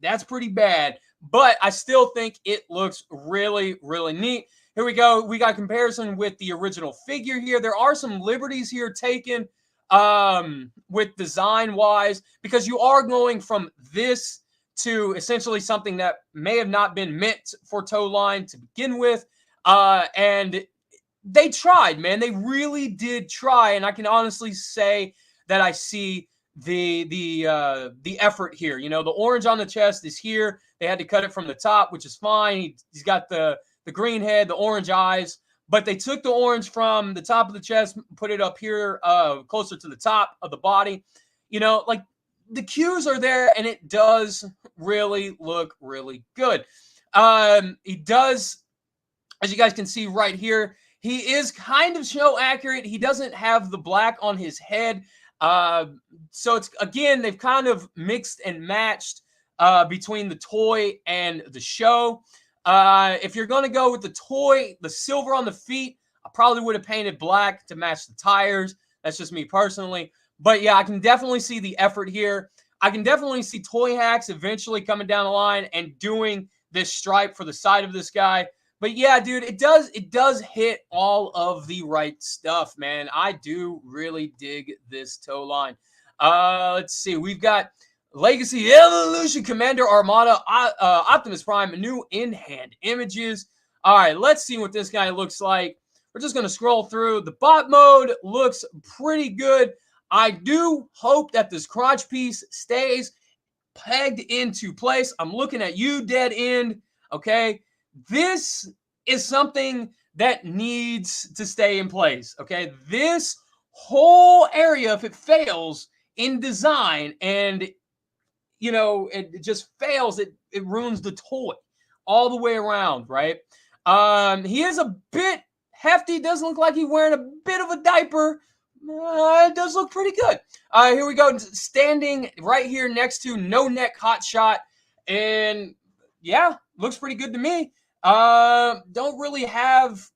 That's pretty bad. But I still think it looks really, really neat. Here we go. We got comparison with the original figure here. There are some liberties here taken with design-wise, because you are going from this to essentially something that may have not been meant for Tow Line to begin with. And they tried, man. They really did try. And I can honestly say that I see the effort here. The orange on the chest is here. They had to cut it from the top, which is fine. He's got the green head, the orange eyes, but they took the orange from the top of the chest, put it up here, closer to the top of the body. Like the cues are there, and it does really look really good. He does, as you guys can see right here, he is kind of show accurate. He doesn't have the black on his head. So it's, again, they've kind of mixed and matched between the toy and the show. If you're going to go with the toy, the silver on the feet, I probably would have painted black to match the tires. That's just me personally. But yeah, I can definitely see the effort here. I can definitely see Toy Hacks eventually coming down the line and doing this stripe for the side of this guy. But yeah, dude, it does hit all of the right stuff, man. I do really dig this toe line. Let's see. We've got Legacy Evolution Commander Armada Optimus Prime, new in-hand images. All right, let's see what this guy looks like. We're just going to scroll through. The bot mode looks pretty good. I do hope that this crotch piece stays pegged into place. I'm looking at you, Dead End. Okay, this is something that needs to stay in place. Okay, this whole area, if it fails in design and it just fails, it ruins the toy all the way around, right? He is a bit hefty. Does look like he's wearing a bit of a diaper. It does look pretty good. Here we go. Standing right here next to No Neck Hot Shot. And yeah, looks pretty good to me. Don't really have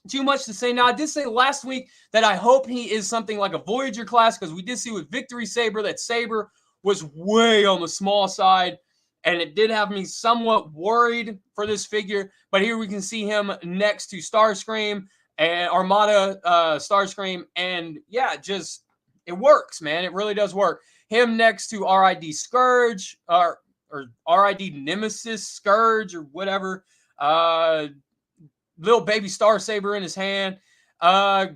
too much to say. Now, I did say last week that I hope he is something like a Voyager class, because we did see with Victory Saber that Saber was way on the small side, and it did have me somewhat worried for this figure. But here we can see him next to Starscream and Armada Starscream, and yeah, just it works, man. It really does work. Him next to RID Scourge or RID Nemesis Scourge or whatever. Little baby Star Saber in his hand.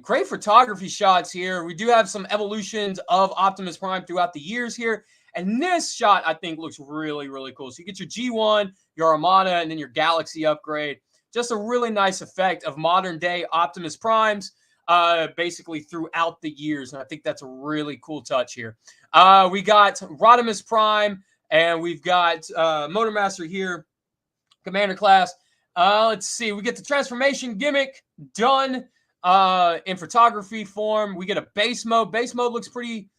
Great photography shots here. We do have some evolutions of Optimus Prime throughout the years here. And this shot, I think, looks really, really cool. So you get your G1, your Armada, and then your Galaxy upgrade. Just a really nice effect of modern-day Optimus Primes basically throughout the years. And I think that's a really cool touch here. We got Rodimus Prime, and we've got Motormaster here, Commander class. Let's see. We get the transformation gimmick done in photography form. We get a base mode. Base mode looks pretty...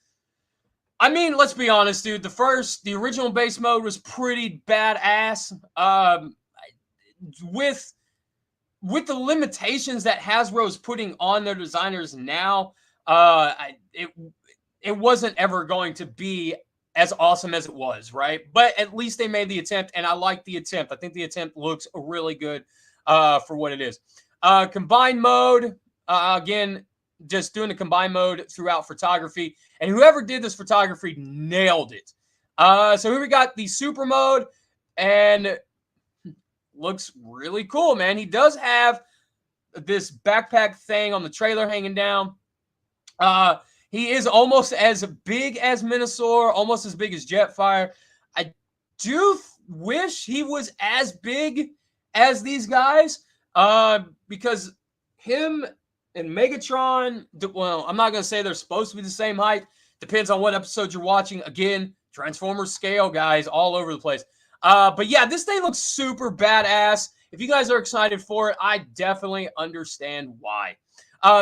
I mean, let's be honest, dude. The original base mode was pretty badass. With the limitations that Hasbro is putting on their designers now, it wasn't ever going to be as awesome as it was, right? But at least they made the attempt, and I like the attempt. I think the attempt looks really good for what it is. Combined mode, again, just doing the combined mode throughout photography. And whoever did this photography nailed it. So here we got the super mode, and looks really cool, man. He does have this backpack thing on the trailer hanging down. He is almost as big as Minosaur, almost as big as Jetfire. I do wish he was as big as these guys, because him and Megatron, well, I'm not going to say they're supposed to be the same height. Depends on what episode you're watching. Again, Transformers scale, guys, all over the place. But yeah, this thing looks super badass. If you guys are excited for it, I definitely understand why.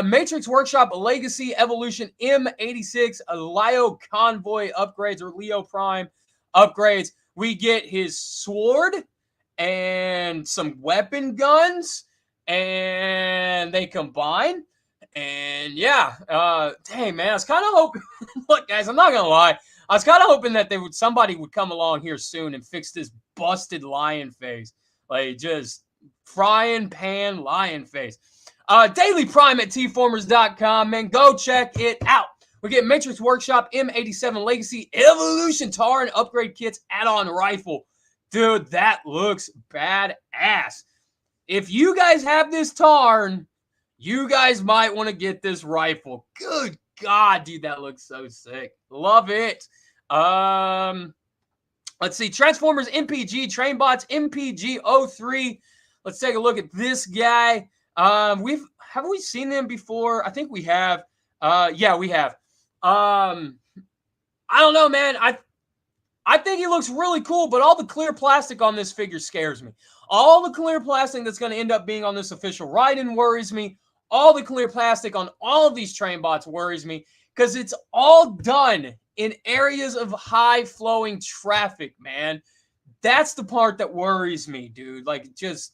Matrix Workshop Legacy Evolution M86 Leo Convoy upgrades, or Leo Prime upgrades. We get his sword and some weapon guns, and they combine. And yeah, dang, man, I was kind of hoping, look, guys, I'm not going to lie. I was kind of hoping that somebody would come along here soon and fix this busted lion face. Like, just frying pan lion face. Daily Prime at tformers.com, man. Go check it out. We get Matrix Workshop M87 Legacy Evolution Tar and Upgrade Kits add-on rifle. Dude, that looks badass. If you guys have this Tarn, you guys might want to get this rifle. Good God, dude, that looks so sick. Love it. Let's see. Transformers MPG, Trainbots MPG 03. Let's take a look at this guy. Have we seen them before? I think we have. Yeah, we have. I don't know, man. I think he looks really cool, but all the clear plastic on this figure scares me. All the clear plastic that's going to end up being on this official Raiden worries me. All the clear plastic on all of these train bots worries me, because it's all done in areas of high flowing traffic, man. That's the part that worries me, dude. Like, just,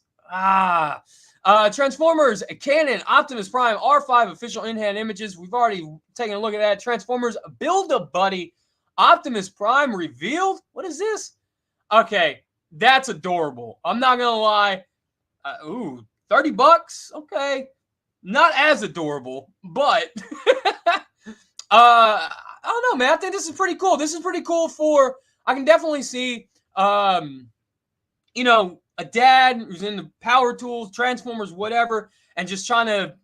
Transformers, Canon, Optimus Prime, R5 official in-hand images. We've already taken a look at that. Transformers, Build-A-Buddy, Optimus Prime revealed. What is this? Okay, that's adorable. I'm not going to lie. 30 bucks? Okay. Not as adorable, but I don't know, man. I think this is pretty cool. This is pretty cool for, I can definitely see, a dad who's into power tools, Transformers, whatever, and just trying to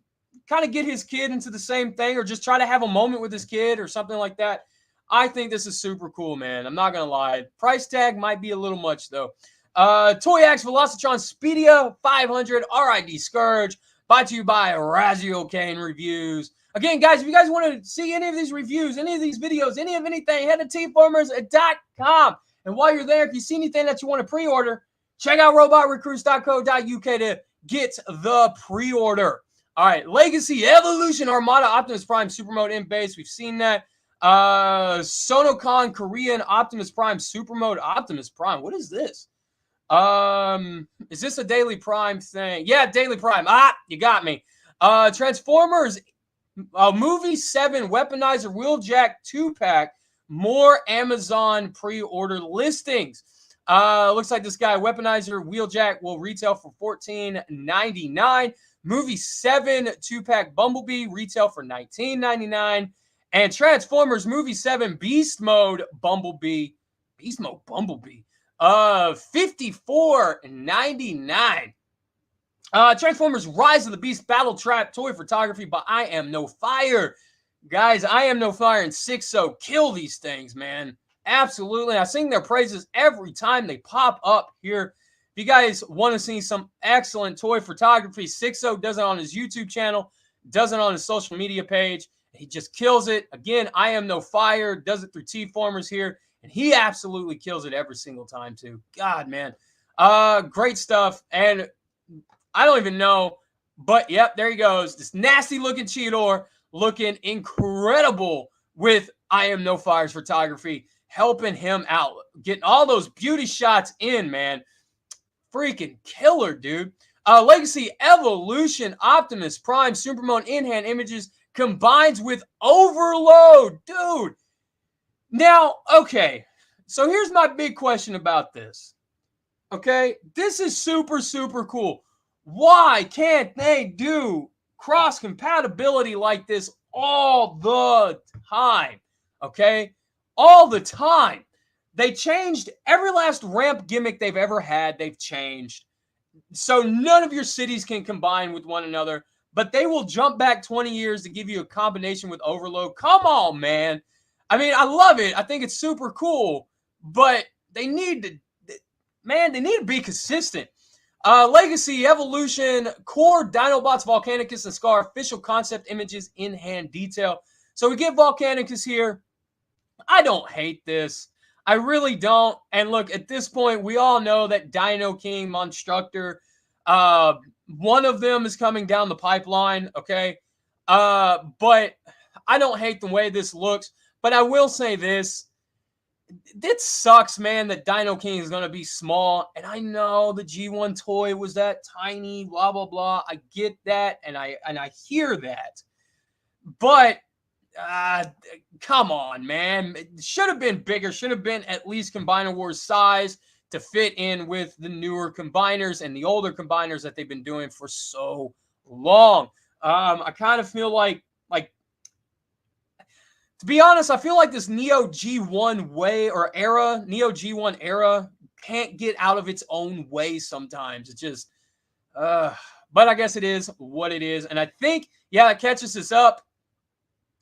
kind of get his kid into the same thing, or just try to have a moment with his kid or something like that. I think this is super cool, man. I'm not going to lie. Price tag might be a little much, though. Toyax Velocitron Speedia 500 RID Scourge, brought to you by Razio Kane Reviews. Again, guys, if you guys want to see any of these reviews, any of these videos, any of anything, head to tformers.com. And while you're there, if you see anything that you want to pre-order, check out robotrecruits.co.uk to get the pre-order. All right, Legacy Evolution Armada Optimus Prime Super Mode in base. We've seen that. Sonocon Korean Optimus Prime Super Mode Optimus Prime. What is this? Is this a Daily Prime thing? Yeah, Daily Prime. You got me. Transformers Movie 7 Weaponizer Wheeljack 2-pack. More Amazon pre-order listings. Looks like this guy, Weaponizer Wheeljack, will retail for $14.99. Movie 7 2-pack Bumblebee retail for $19.99. And Transformers Movie 7 Beast Mode Bumblebee. $54.99. Transformers Rise of the Beast Battle Trap toy photography by I Am No Fire. Guys, I Am No Fire and 6-0 kill these things, man. Absolutely. I sing their praises every time they pop up here. If you guys want to see some excellent toy photography, 6-0 does it on his YouTube channel, does it on his social media page. He just kills it. Again, I Am No Fire does it through T-Formers here, and he absolutely kills it every single time, too. God, man. Great stuff. And I don't even know, but yep, there he goes. This nasty-looking Cheetor looking incredible with I Am No Fire's photography, helping him out, getting all those beauty shots in, man. Freaking killer, dude. Legacy Evolution Optimus Prime Supermode in-hand images combines with Overload, dude. Now, okay, so here's my big question about this. Okay, this is super, super cool. Why can't they do cross-compatibility like this all the time? Okay? All the time. They changed every last ramp gimmick they've ever had. They've changed. So none of your cities can combine with one another, but they will jump back 20 years to give you a combination with Overload. Come on, man. I mean, I love it. I think it's super cool, but they need to, man, they need to be consistent. Legacy Evolution Core Dinobots Volcanicus and Scar official concept images in hand detail. So we get Volcanicus here. I don't hate this. I really don't. And look, at this point, we all know that Dino King, Monstructor, one of them is coming down the pipeline, okay? But I don't hate the way this looks. But I will say this. It sucks, man, that Dino King is going to be small. And I know the G1 toy was that tiny, blah, blah, blah. I get that, and I hear that. But come on, man. It should have been bigger. Should have been at least Combiner Wars size to fit in with the newer combiners and the older combiners that they've been doing for so long. I kind of feel like to be honest, I feel like this Neo G1 Neo G1 era can't get out of its own way sometimes. It's just, but I guess it is what it is. And I think, yeah, that catches us up.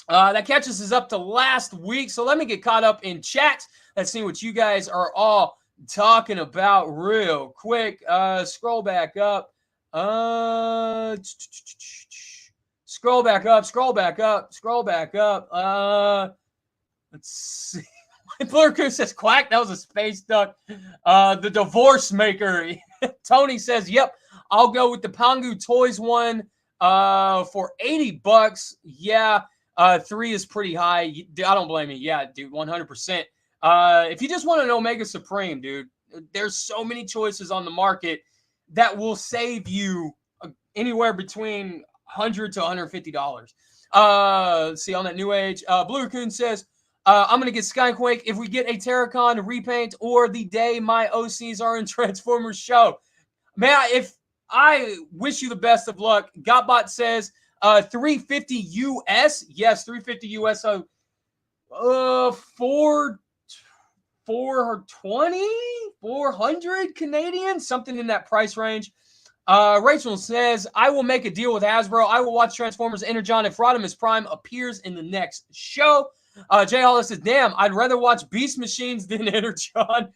That catches us up to last week. So let me get caught up in chat. Let's see what you guys are all talking about real quick. Scroll back up. Scroll back up. Let's see. Blurku says, quack, that was a space duck. The divorce maker. Tony says, yep, I'll go with the Pangu Toys one for $80. Yeah. 3 is pretty high. I don't blame you. Yeah, dude, 100%. If you just want an Omega Supreme, dude, there's so many choices on the market that will save you anywhere between $100 to $150. See, on that New Age, Blue Raccoon says, I'm going to get Skyquake if we get a Terracon repaint or the day my OCs are in Transformers show. Man, if I wish you the best of luck. Gotbot says 350 US. Yes, 350 US. So 420, 400 Canadian, something in that price range. Rachel says, I will make a deal with Hasbro. I will watch Transformers Energon if Rodimus Prime appears in the next show. Jay Hollis says, damn, I'd rather watch Beast Machines than Energon.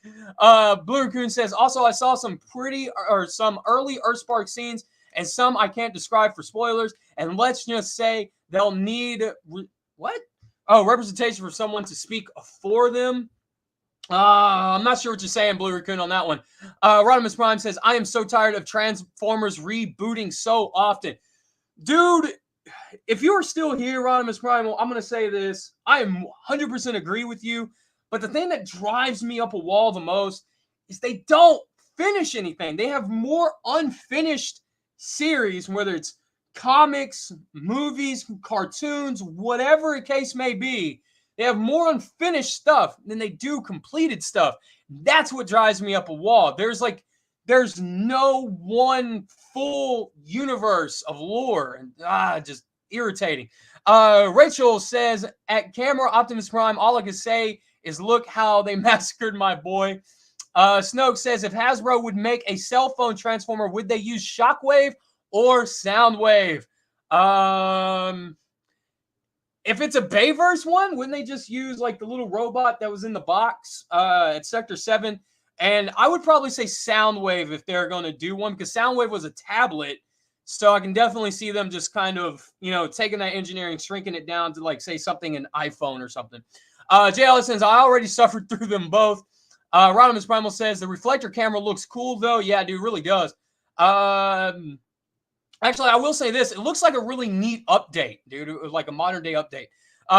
Blue Raccoon says, also, I saw some early Earthspark scenes and some I can't describe for spoilers. And let's just say they'll need, representation for someone to speak for them. I'm not sure what you're saying, Blue Raccoon, on that one. Rodimus Prime says, I am so tired of Transformers rebooting so often. Dude, if you're still here, Rodimus Prime, I'm going to say this. I am 100% agree with you. But the thing that drives me up a wall the most is they don't finish anything. They have more unfinished series, whether it's comics, movies, cartoons, whatever the case may be. They have more unfinished stuff than they do completed stuff. That's what drives me up a wall. There's no one full universe of lore, and just irritating. Rachel says, at camera, Optimus Prime, all I can say is look how they massacred my boy. Snoke says, if Hasbro would make a cell phone transformer, would they use Shockwave or Soundwave? If it's a Bayverse one, wouldn't they just use like the little robot that was in the box at Sector 7? And I would probably say Soundwave if they're going to do one, because Soundwave was a tablet. So I can definitely see them just kind of, taking that engineering, shrinking it down to like, say, something an iPhone or something. Jay Ellis says, I already suffered through them both. Rodimus Primal says, the reflector camera looks cool, though. Yeah, dude, really does. Actually, I will say this. It looks like a really neat update, dude. It was like a modern-day update.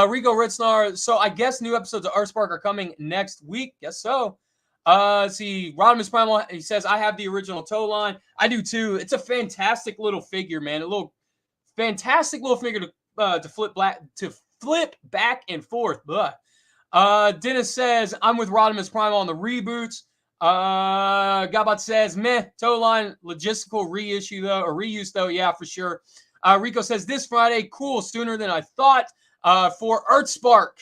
Rico Ritznar, so I guess new episodes of Earthspark are coming next week. Guess so. Let's see. Rodimus Primal, he says, I have the original tow line. I do, too. It's a fantastic little figure, man. Fantastic little figure to flip back and forth. Dennis says, I'm with Rodimus Primal on the reboots. Gabot says, meh, tow line, logistical reuse though. Yeah, for sure. Rico says, this Friday, cool, sooner than I thought, for Earthspark.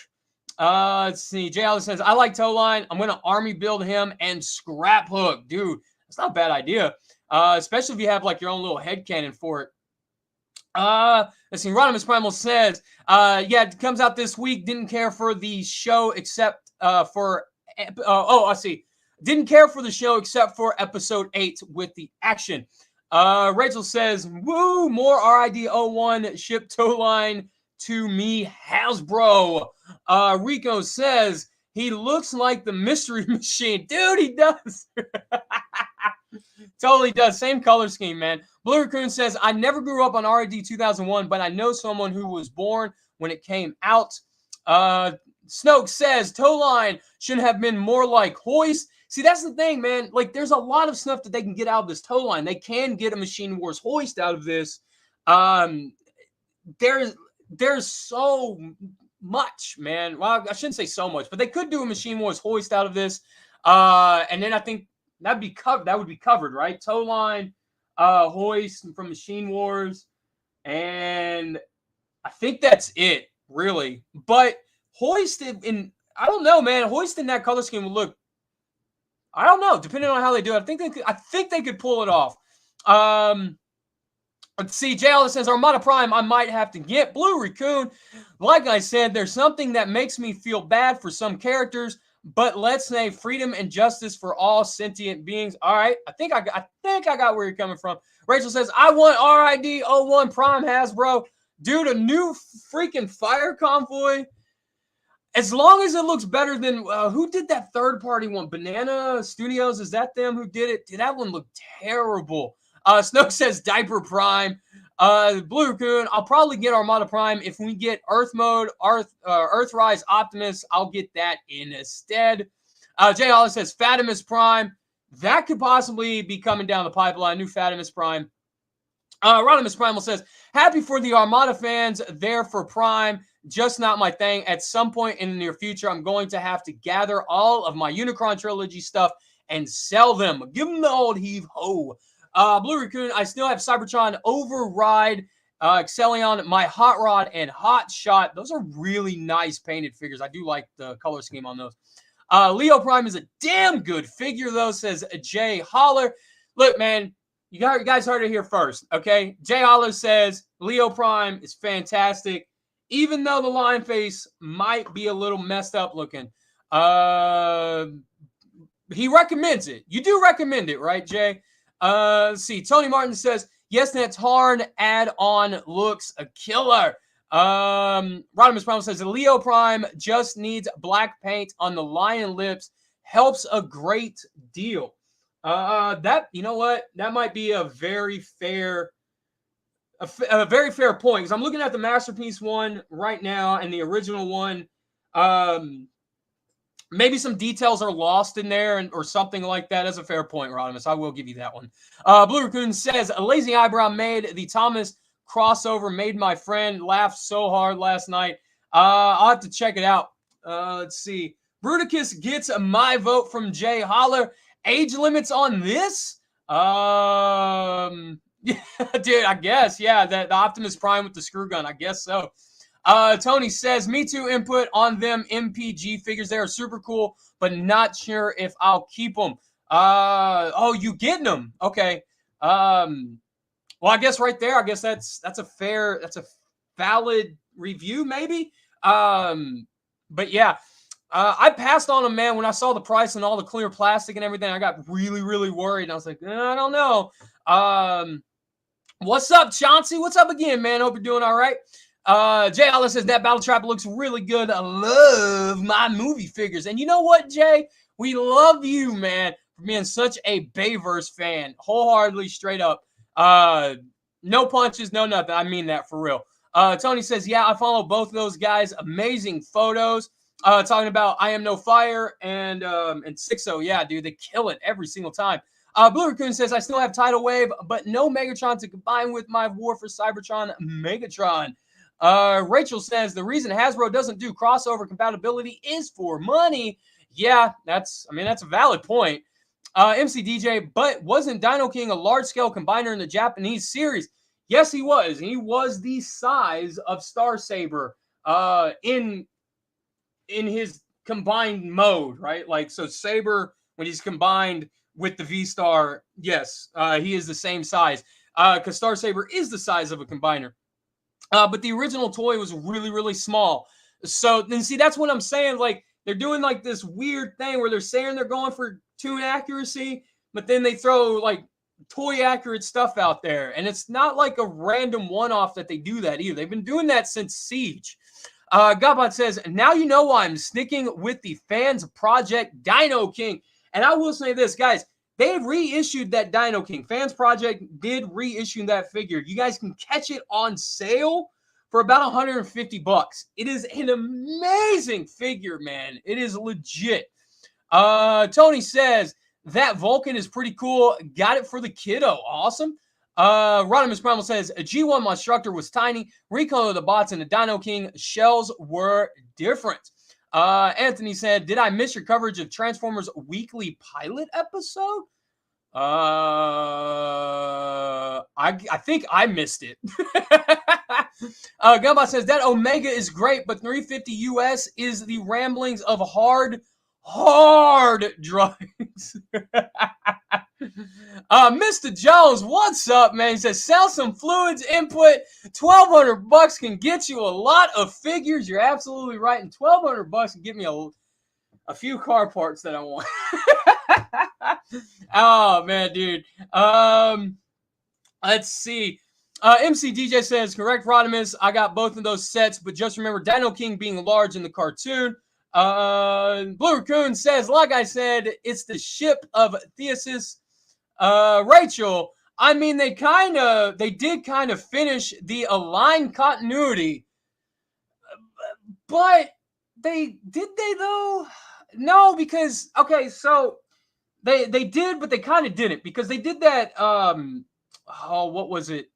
Let's see. Jay Allen says, I like tow line. I'm going to army build him and scrap hook. Dude, that's not a bad idea. Especially if you have like your own little headcanon for it. Let's see. Rodimus Primal says, yeah, it comes out this week. Didn't care for the show except for, I see. Didn't care for the show except for episode 8 with the action. Rachel says, woo, more RID-01 ship tow line to me, Hasbro. Rico says, he looks like the Mystery Machine. Dude, he does. Totally does. Same color scheme, man. Blue Raccoon says, I never grew up on RID 2001, but I know someone who was born when it came out. Snoke says, tow line should have been more like Hoist. See, that's the thing, man. Like, there's a lot of stuff that they can get out of this tow line. They can get a Machine Wars Hoist out of this. There's so much, man. Well, I shouldn't say so much, but they could do a Machine Wars Hoist out of this. And then I think that would be covered, right? Tow line, Hoist from Machine Wars, and I think that's it, really. But Hoisted in, I don't know, man. Hoist in that color scheme would look, I don't know, depending on how they do it. I think they could pull it off. Let's see. Jay Ellis says, Armada Prime, I might have to get. Blue Raccoon, like I said, there's something that makes me feel bad for some characters, but let's say freedom and justice for all sentient beings. All right, I think I got where you're coming from. Rachel says, I want RID-01 Prime Hasbro. Dude, a new freaking fire convoy. As long as it looks better than, who did that third-party one? Banana Studios, is that them who did it? Dude, that one looked terrible. Snoke says Diaper Prime. Blue Raccoon, I'll probably get Armada Prime. If we get Earth Mode, Earthrise Optimus, I'll get that instead. Jay Hollis says Fatimus Prime. That could possibly be coming down the pipeline. New Fatimus Prime. Rodimus Primal says, happy for the Armada fans there for Prime. Just not my thing. At some point in the near future, I'm going to have to gather all of my Unicron Trilogy stuff and sell them. Give them the old heave-ho. Blue Raccoon, I still have Cybertron Override, Excellion, my Hot Rod, and Hot Shot. Those are really nice painted figures. I do like the color scheme on those. Leo Prime is a damn good figure, though, says Jay Holler. Look, man, you guys heard it here first, okay? Jay Holler says Leo Prime is fantastic, even though the lion face might be a little messed up looking. He recommends it. You do recommend it, right, Jay? Let's see. Tony Martin says, yes, that Tarn add-on looks a killer. Rodimus Prime says, the Leo Prime just needs black paint on the lion lips. Helps a great deal. That, you know what? That might be a very fair point, because I'm looking at the Masterpiece one right now and the original one. Maybe some details are lost in there or something like that. That's a fair point, Rodimus. I will give you that one. Blue Raccoon says, a lazy eyebrow made the Thomas crossover, made my friend laugh so hard last night. I'll have to check it out. Let's see. Bruticus gets my vote from Jay Holler. Age limits on this? Yeah, dude, I guess. Yeah, the Optimus Prime with the screw gun. I guess so. Tony says, me too, input on them MPG figures. They are super cool, but not sure if I'll keep them. Oh, you getting them? Okay. Well, I guess right there, I guess that's a valid review, maybe. But yeah, I passed on them, man. When I saw the price and all the clear plastic and everything, I got really, really worried. And I was like, I don't know. What's up, Chauncey? What's up again, man? Hope you're doing all right. Jay Alice says, that Battle Trap looks really good. I love my movie figures. And you know what, Jay? We love you, man, for being such a Bayverse fan. Wholeheartedly, straight up. No punches, no nothing. I mean that for real. Tony says, yeah, I follow both of those guys. Amazing photos. Talking about I Am No Fire and Sixo. Yeah, dude, they kill it every single time. Blue Raccoon says, I still have Tidal Wave, but no Megatron to combine with my War for Cybertron Megatron. Rachel says, the reason Hasbro doesn't do crossover compatibility is for money. Yeah, that's a valid point. MC DJ, but wasn't Dino King a large-scale combiner in the Japanese series? Yes, he was. He was the size of Star Saber in his combined mode, right? Like, so Saber, when he's combined with the V-Star, yes, he is the same size. Because Star Saber is the size of a combiner. But the original toy was really, really small. So then, see, that's what I'm saying. Like, they're doing like this weird thing where they're saying they're going for tune accuracy, but then they throw like toy accurate stuff out there. And it's not like a random one-off that they do that either. They've been doing that since Siege. Godbot says, now you know why I'm sticking with the Fans Project Dino King. And I will say this, guys. They reissued that Dino King. Fans Project did reissue that figure. You guys can catch it on sale for about $150. It is an amazing figure, man. It is legit. Tony says, that Vulcan is pretty cool. Got it for the kiddo. Awesome. Rodimus Primal says, a G1 Monstructor was tiny. Recolor of the bots and the Dino King shells were different. Anthony said, did I miss your coverage of Transformers weekly pilot episode? I think I missed it. Gunbot says, that Omega is great, but 350 US is the ramblings of hard drugs. Mr. Jones, what's up, man? He says, sell some fluids, input. $1,200 can get you a lot of figures. You're absolutely right. And $1,200 can get me a few car parts that I want. Oh, man, dude. Let's see. MC DJ says, correct, Rodimus. I got both of those sets, but just remember Dino King being large in the cartoon. Blue Raccoon says, like I said, it's the ship of Thesis. Rachel, I mean, they did kind of finish the aligned continuity, but they though? No, because okay, so they did, but they kind of didn't because they did that. Oh, what was it?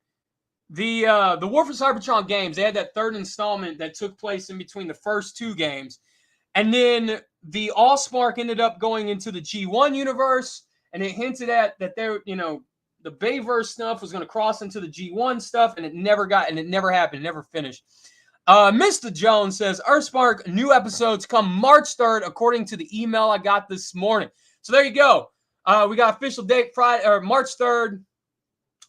The War for Cybertron games. They had that third installment that took place in between the first two games, and then the Allspark ended up going into the G1 universe, and it hinted at that the Bayverse stuff was going to cross into the G1 stuff, and it never happened, it never finished. Mr. Jones says, Earthspark new episodes come March 3rd, according to the email I got this morning. So there you go. We got official date Friday or March 3rd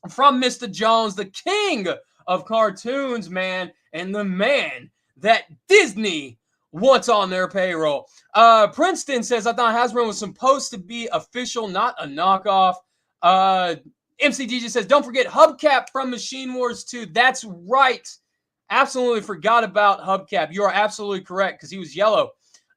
from Mr. Jones, the king of cartoons, man, and the man that Disney wants on their payroll. Princeton says, I thought Hasbro was supposed to be official, not a knockoff. MCG just says, don't forget Hubcap from Machine Wars 2. That's right. Absolutely forgot about Hubcap. You are absolutely correct because he was yellow.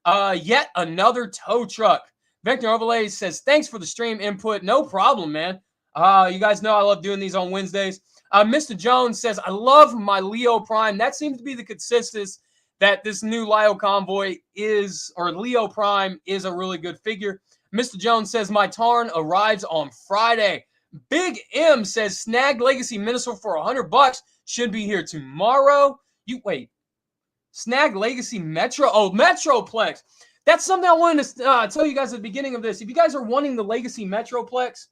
Yet another tow truck. Vector Overlay says, thanks for the stream input. No problem, man. You guys know I love doing these on Wednesdays. Mr. Jones says, I love my Leo Prime. That seems to be the consensus that this new Lio Convoy is, or Leo Prime is a really good figure. Mr. Jones says, my Tarn arrives on Friday. Big M says, snag Legacy Minnesota for $100. Should be here tomorrow. Snag Legacy Metro. Oh, Metroplex. That's something I wanted to tell you guys at the beginning of this. If you guys are wanting the Legacy Metroplex,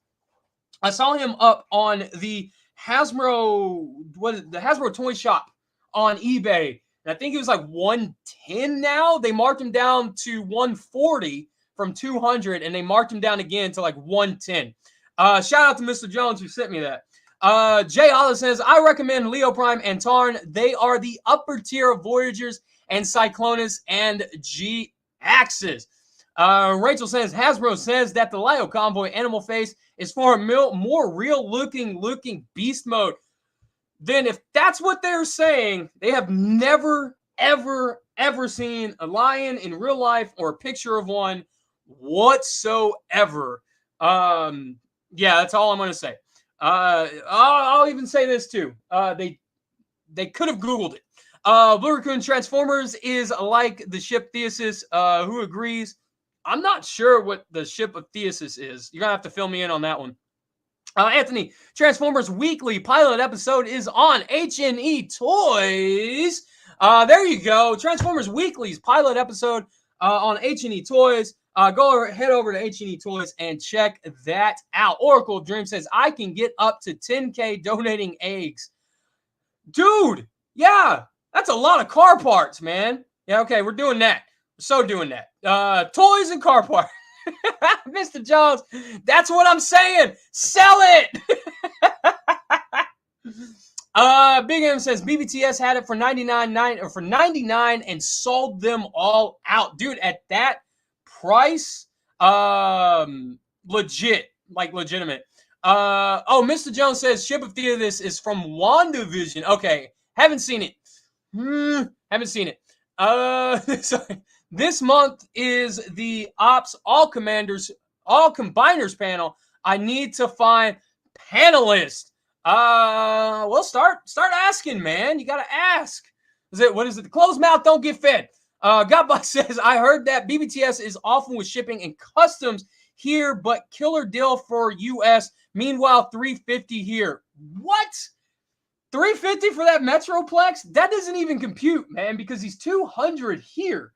I saw him up on the Hasbro, the Hasbro Toy Shop on eBay. And I think it was like 110 now. They marked him down to 140 from 200, and they marked him down again to like 110. Shout out to Mr. Jones who sent me that. Jay Olive says, I recommend Leo Prime and Tarn. They are the upper tier of Voyagers and Cyclonus and G-Axis. Rachel says, Hasbro says that the Lio Convoy animal face is for a more real-looking beast mode. Then if that's what they're saying, they have never, ever, ever seen a lion in real life or a picture of one whatsoever. Yeah, that's all I'm going to say. I'll even say this too. They could have Googled it. Blue Raccoon Transformers is like the ship Thesis. Who agrees? I'm not sure what the ship of Thesis is. You're going to have to fill me in on that one. Anthony, Transformers Weekly pilot episode is on H&E Toys. There you go. Transformers Weekly's pilot episode on H&E Toys. Head over to H&E Toys and check that out. Oracle of Dreams says, I can get up to 10K donating eggs. Dude, yeah, that's a lot of car parts, man. Yeah, okay, we're doing that. We're so doing that. Toys and car parts. Mr. Jones, that's what I'm saying. Sell it. Big M says BBTS had it for $99 and sold them all out. Dude, at that price, legit, like legitimate. Mr. Jones says Ship of Thetis is from WandaVision. Okay, haven't seen it. Haven't seen it. Sorry. This month is the Ops All Combiners panel. I need to find panelists. Well, start asking, man. You gotta ask. What is it? The closed mouth don't get fed. Godbot says, I heard that BBTS is often with shipping and customs here, but killer deal for US. Meanwhile, $350 here. What? $350 for that Metroplex? That doesn't even compute, man, because he's $200 here.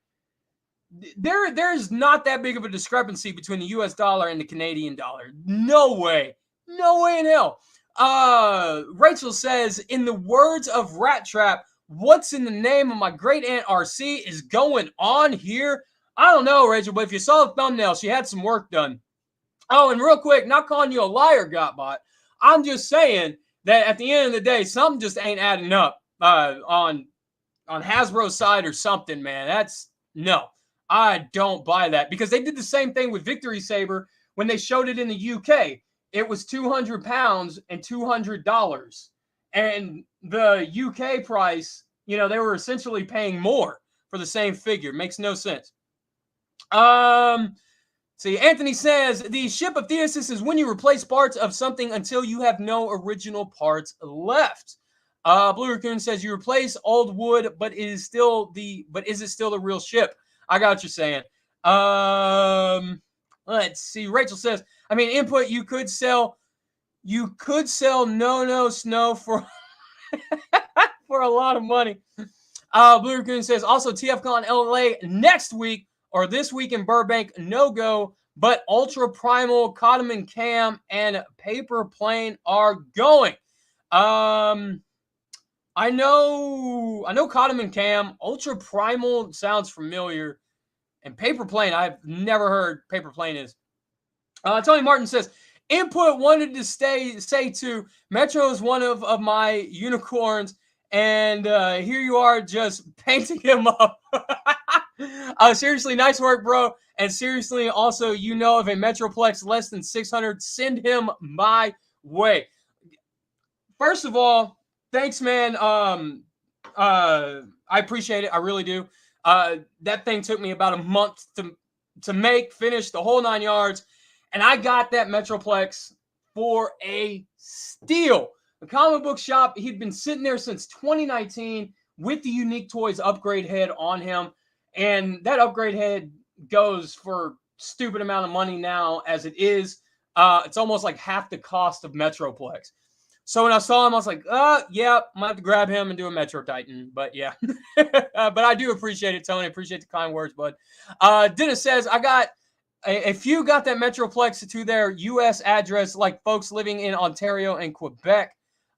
There's not that big of a discrepancy between the US dollar and the Canadian dollar. No way. No way in hell. Rachel says, in the words of Rat Trap, what's in the name of my great aunt RC is going on here? I don't know, Rachel, but if you saw the thumbnail, she had some work done. Oh, and real quick, not calling you a liar, Gotbot. I'm just saying that at the end of the day, something just ain't adding up on Hasbro's side or something, man. No. I don't buy that because they did the same thing with Victory Saber when they showed it in the UK. It was £200 and $200. And the UK price, they were essentially paying more for the same figure. Makes no sense. See, Anthony says, the ship of theosis is when you replace parts of something until you have no original parts left. Blue Raccoon says, you replace old wood, but is it still the real ship? I got what you're saying. Let's see. Rachel says, I mean, input, you could sell No Snow for for a lot of money. Blue Raccoon says, also TFCon LA next week or this week in Burbank, no go, but Ultra Primal, Cottom and Cam, and Paper Plane are going. I know Cottom and Cam. Ultra Primal sounds familiar. And Paper Plane, I've never heard Paper Plane is. Tony Martin says, input wanted to say to Metro is one of my unicorns, and here you are just painting him up. Seriously, nice work, bro. And seriously, also, you know of a Metroplex less than 600, send him my way. First of all, thanks, man. I appreciate it. I really do. That thing took me about a month to make, finish the whole 9 yards. And I got that Metroplex for a steal. The comic book shop, he'd been sitting there since 2019 with the Unique Toys upgrade head on him. And that upgrade head goes for stupid amount of money now as it is. It's almost like half the cost of Metroplex. So when I saw him, I was like, yeah, might have to grab him and do a Metro Titan. But yeah, but I do appreciate it, Tony. Appreciate the kind words, bud. Dennis says, I got a few got that Metroplex to their U.S. address, like folks living in Ontario and Quebec.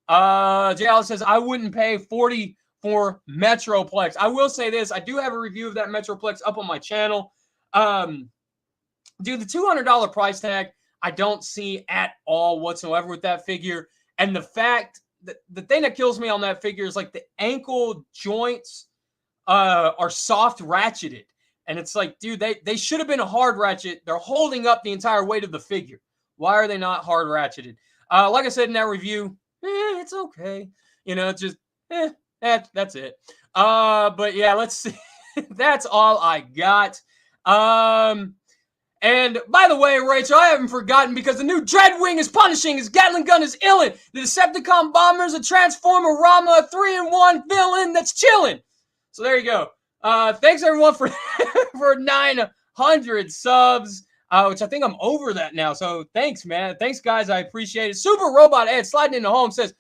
J. Alice says, I wouldn't pay $40 for Metroplex. I will say this. I do have a review of that Metroplex up on my channel. Dude, the $200 price tag, I don't see at all whatsoever with that figure. And the fact that the thing that kills me on that figure is like the ankle joints are soft ratcheted. And it's like, dude, they should have been a hard ratchet. They're holding up the entire weight of the figure. Why are they not hard ratcheted? Like I said in that review, it's okay. You know, it's just, that's it. But yeah, let's see. That's all I got. And by the way, Rachel, I haven't forgotten because the new Dreadwing is punishing. His Gatling gun is illin'. The Decepticon bomber's a Transformer Rama, a 3-in-1 villain that's chilling. So there you go. Thanks everyone for 900 subs, which I think I'm over that now. So thanks, man. Thanks, guys. I appreciate it. Super Robot Ed sliding into home says,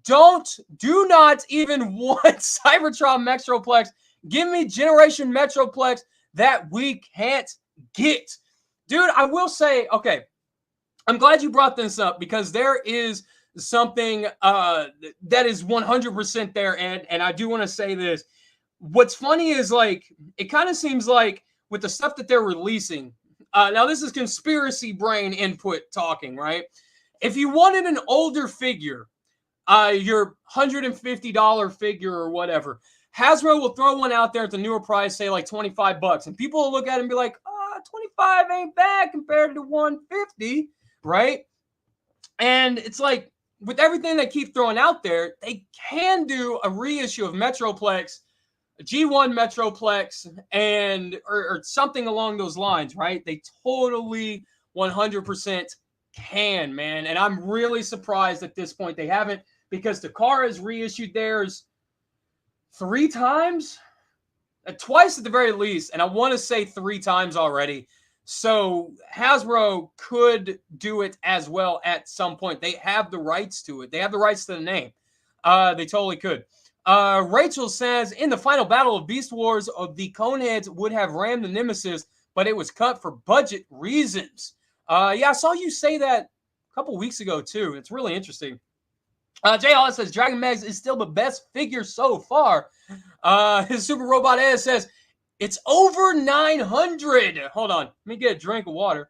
do not even want Cybertron Metroplex. Give me Generation Metroplex that we can't get. Dude, I will say, okay, I'm glad you brought this up because there is something that is 100% there, and I do want to say this. What's funny is, like, it kind of seems like with the stuff that they're releasing, now this is conspiracy brain input talking, right? If you wanted an older figure, your $150 figure or whatever, Hasbro will throw one out there at the newer price, say like $25, and people will look at it and be like, 25 ain't bad compared to 150, right? And it's like, with everything they keep throwing out there, they can do a reissue of Metroplex, a G1 Metroplex, and or something along those lines, right? They totally 100% can, man. And I'm really surprised at this point they haven't, because Takara has reissued theirs 3 times. Twice at the very least, and I want to say 3 times already. So Hasbro could do it as well at some point. They have the rights to it. They have the rights to the name. They totally could. Rachel says, in the final battle of Beast Wars, the Coneheads would have rammed the Nemesis, but it was cut for budget reasons. Yeah, I saw you say that a couple weeks ago, too. It's really interesting. Jay Hollis says, Dragon Megs is still the best figure so far. His Super Robot Ed says, it's over 900. Hold on. Let me get a drink of water.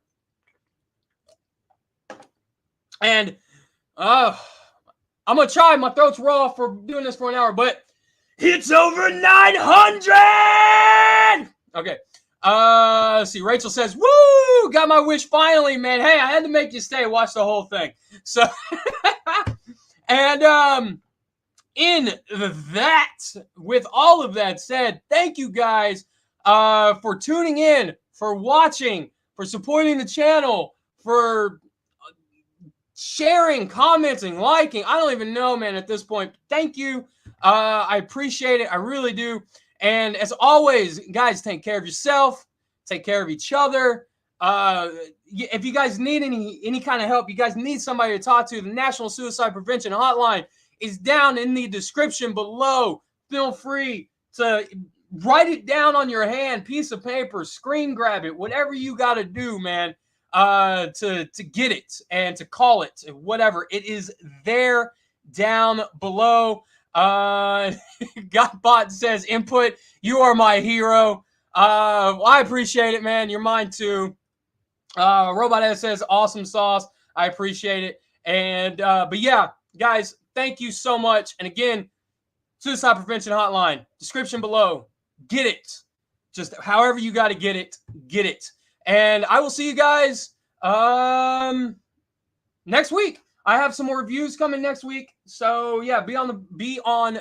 And I'm going to try. My throat's raw for doing this for an hour, but it's over 900. Okay. Let's see. Rachel says, woo, got my wish finally, man. Hey, I had to make you stay, watch the whole thing. So, and with all of that said, thank you guys for tuning in, for watching, for supporting the channel, for sharing, commenting, liking. I don't even know, man, at this point. Thank you. I appreciate it. I really do. And as always, guys, take care of yourself. Take care of each other. If you guys need any kind of help, you guys need somebody to talk to, the National Suicide Prevention Hotline is down in the description below. Feel free to write it down on your hand, piece of paper, screen grab it, whatever you got to do, man, to get it and to call it, whatever. It is there down below. Godbot says, input, you are my hero. I appreciate it, man. You're mine too. Robot S says, awesome sauce. I appreciate it. And but yeah, guys, thank you so much. And again, Suicide Prevention Hotline, description below. Get it. Just however you got to get it, get it. And I will see you guys next week. I have some more reviews coming next week. So yeah, be on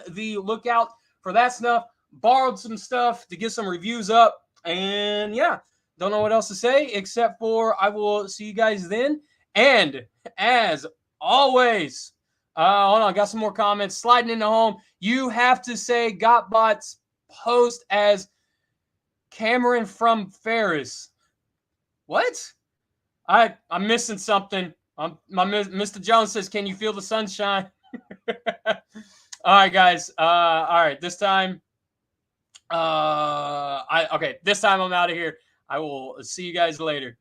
the lookout for that stuff. Borrowed some stuff to get some reviews up. And yeah, don't know what else to say except for I will see you guys then. And as always, hold on, got some more comments sliding into home. You have to say Gotbot's post as Cameron from Ferris. What? I'm missing something. Mr. Jones says, can you feel the sunshine? All right, guys. All right, this time. This time I'm out of here. I will see you guys later.